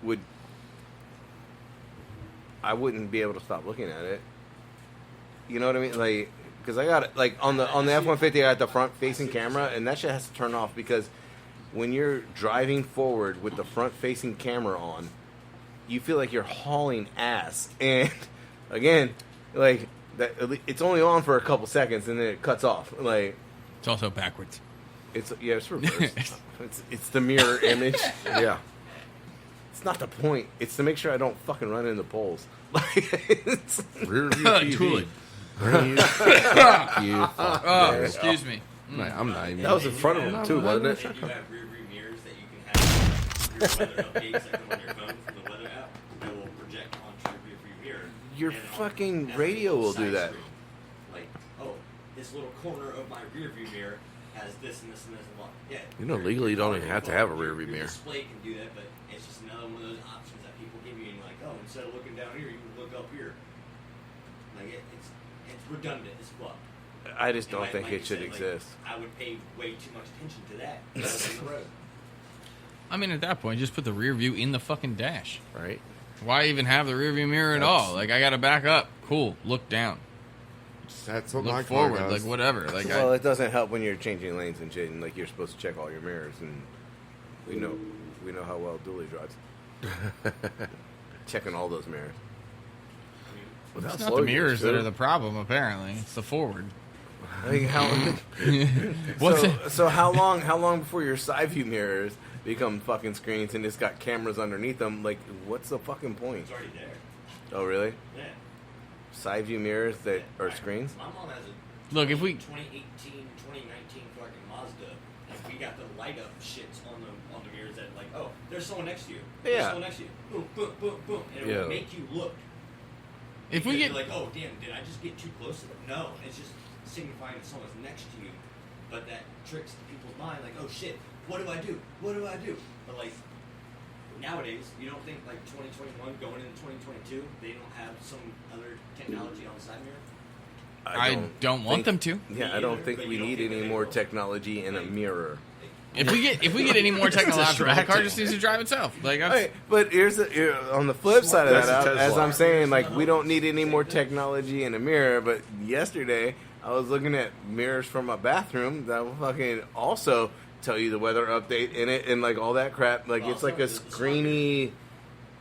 I wouldn't be able to stop looking at it. You know what I mean? Like, because I got it, like, on the F-150, I got the front-facing camera, and that shit has to turn off because when you're driving forward with the front-facing camera on, you feel like you're hauling ass. And again, like that, it's only on for a couple seconds and then it cuts off. Like It's also backwards. it's reversed. it's the mirror image. Yeah. It's not the point. It's to make sure I don't fucking run into poles. It's, Rear view TV. Dooley. You fuck. Oh, excuse me. I'm not even. That was in front of him too, wasn't it? They do have rear view mirrors that you can have your weather updates that come on your phone from the weather app that will project onto your rear view mirror. Your And on- fucking has a radio little will do side that. screen. Like, oh, this little corner of my rear view mirror has this and this and this and that. Yeah. You know, legally you don't even have to have a rear view Your mirror. display can do that, but it's just another one of those options that people give you, and you're like, oh, instead of looking down here, you can look up here. Like it's redundant as fuck. I just don't And think like it you should said, exist. I would pay way too much attention to that down the road. I mean, at that point, just put the rear view in the fucking dash. Right? Why even have the rear view mirror at all? Like, I gotta back up. Cool. Look down. That's what Look my forward. car Like, does. whatever. Like, Well, it doesn't help when you're changing lanes and shit, and like you're supposed to check all your mirrors, and we know how well Dooley drives. Checking all those mirrors. it's not the mirrors that are the problem, apparently. It's the forward. Like how? What's it? So how long before your side view mirrors become fucking screens and it's got cameras underneath them? Like, what's the fucking point? It's already there. Oh, really? Yeah. Side view mirrors that are screens? My mom has a Look, if we 2018, 2019 fucking Mazda, and we got the light up shits on the mirrors that like, oh, there's someone next to you. There's Yeah. someone next to you. Boom, boom, boom, boom, and it Yeah. will make you look. if we Because get you're like, oh damn, did I just get too close to them? No, it's just signifying that someone's next to you. But that tricks people's mind, like, oh shit, what do I do? What do I do? But like nowadays, you don't think like 2021 going into 2022, they don't have some other technology on the side mirror? I don't want them to. Yeah, I don't think we need any more technology in a mirror. If we get any more technological, the car just needs to drive itself. Like, that's, Hey, but on the flip side of That's that, a as Tesla. I'm saying, like we don't need any more technology in a mirror. But yesterday, I was looking at mirrors from my bathroom that will fucking also tell you the weather update in it and like all that crap. Like Well, it's like a screeny,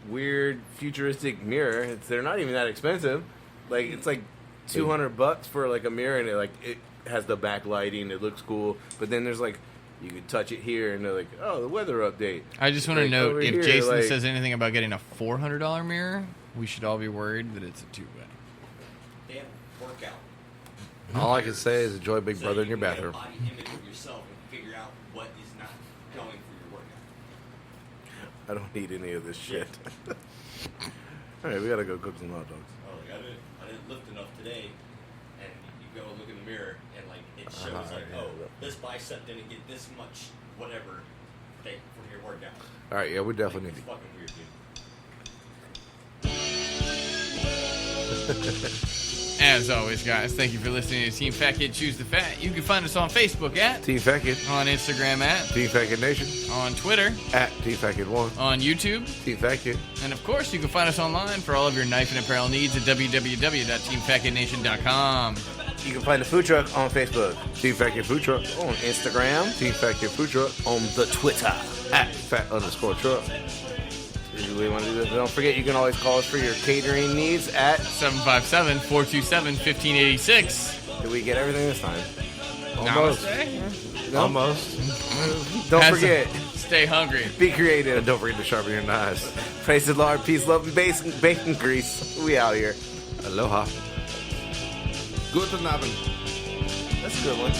weird, futuristic mirror. They're not even that expensive. Like it's like $200 for like a mirror, and it has the backlighting. It looks cool, but then there's like. You could touch it here, and they're like, "Oh, the weather update." I just want to Like, note over if here, Jason like- says anything about getting a $400 mirror, we should all be worried that it's a two-way. They have workout. All I can say is enjoy Big So Brother in you your can get a bathroom. body image of yourself and figure out what is not going for your workout. I don't need any of this shit. All right, we gotta go cook some hot dogs. Oh, like I didn't lift enough today, and you go look in the mirror and like it shows like, oh, this bicep didn't get this much whatever from your workout. All right, yeah, we Like, definitely it's need fucking weird, dude. As always, guys, thank you for listening to Team Fat Kid Choose the Fat. You can find us on Facebook at, Team Fat Kid, on Instagram at, Team Fat Kid Nation, on Twitter, at Team Fat Kid 1, on YouTube, Team Fat Kid. and of course, you can find us online for all of your knife and apparel needs at www.teamfatkidnation.com. You can find the food truck on Facebook, Team Fat Kid Food Truck, on Instagram, Team Fat Kid Food Truck, on the Twitter. at Fat_Truck. Do we want to do this? Don't forget, you can always call us for your catering needs at. 757-427-1586. Did we get everything this time? Almost. Namaste. No? Almost. Don't Has- forget, Stay hungry. be creative. And don't forget to sharpen your knives. Praise the Lord, peace, love, and bacon grease. We out here. Aloha. Guten Abend. That's a good one.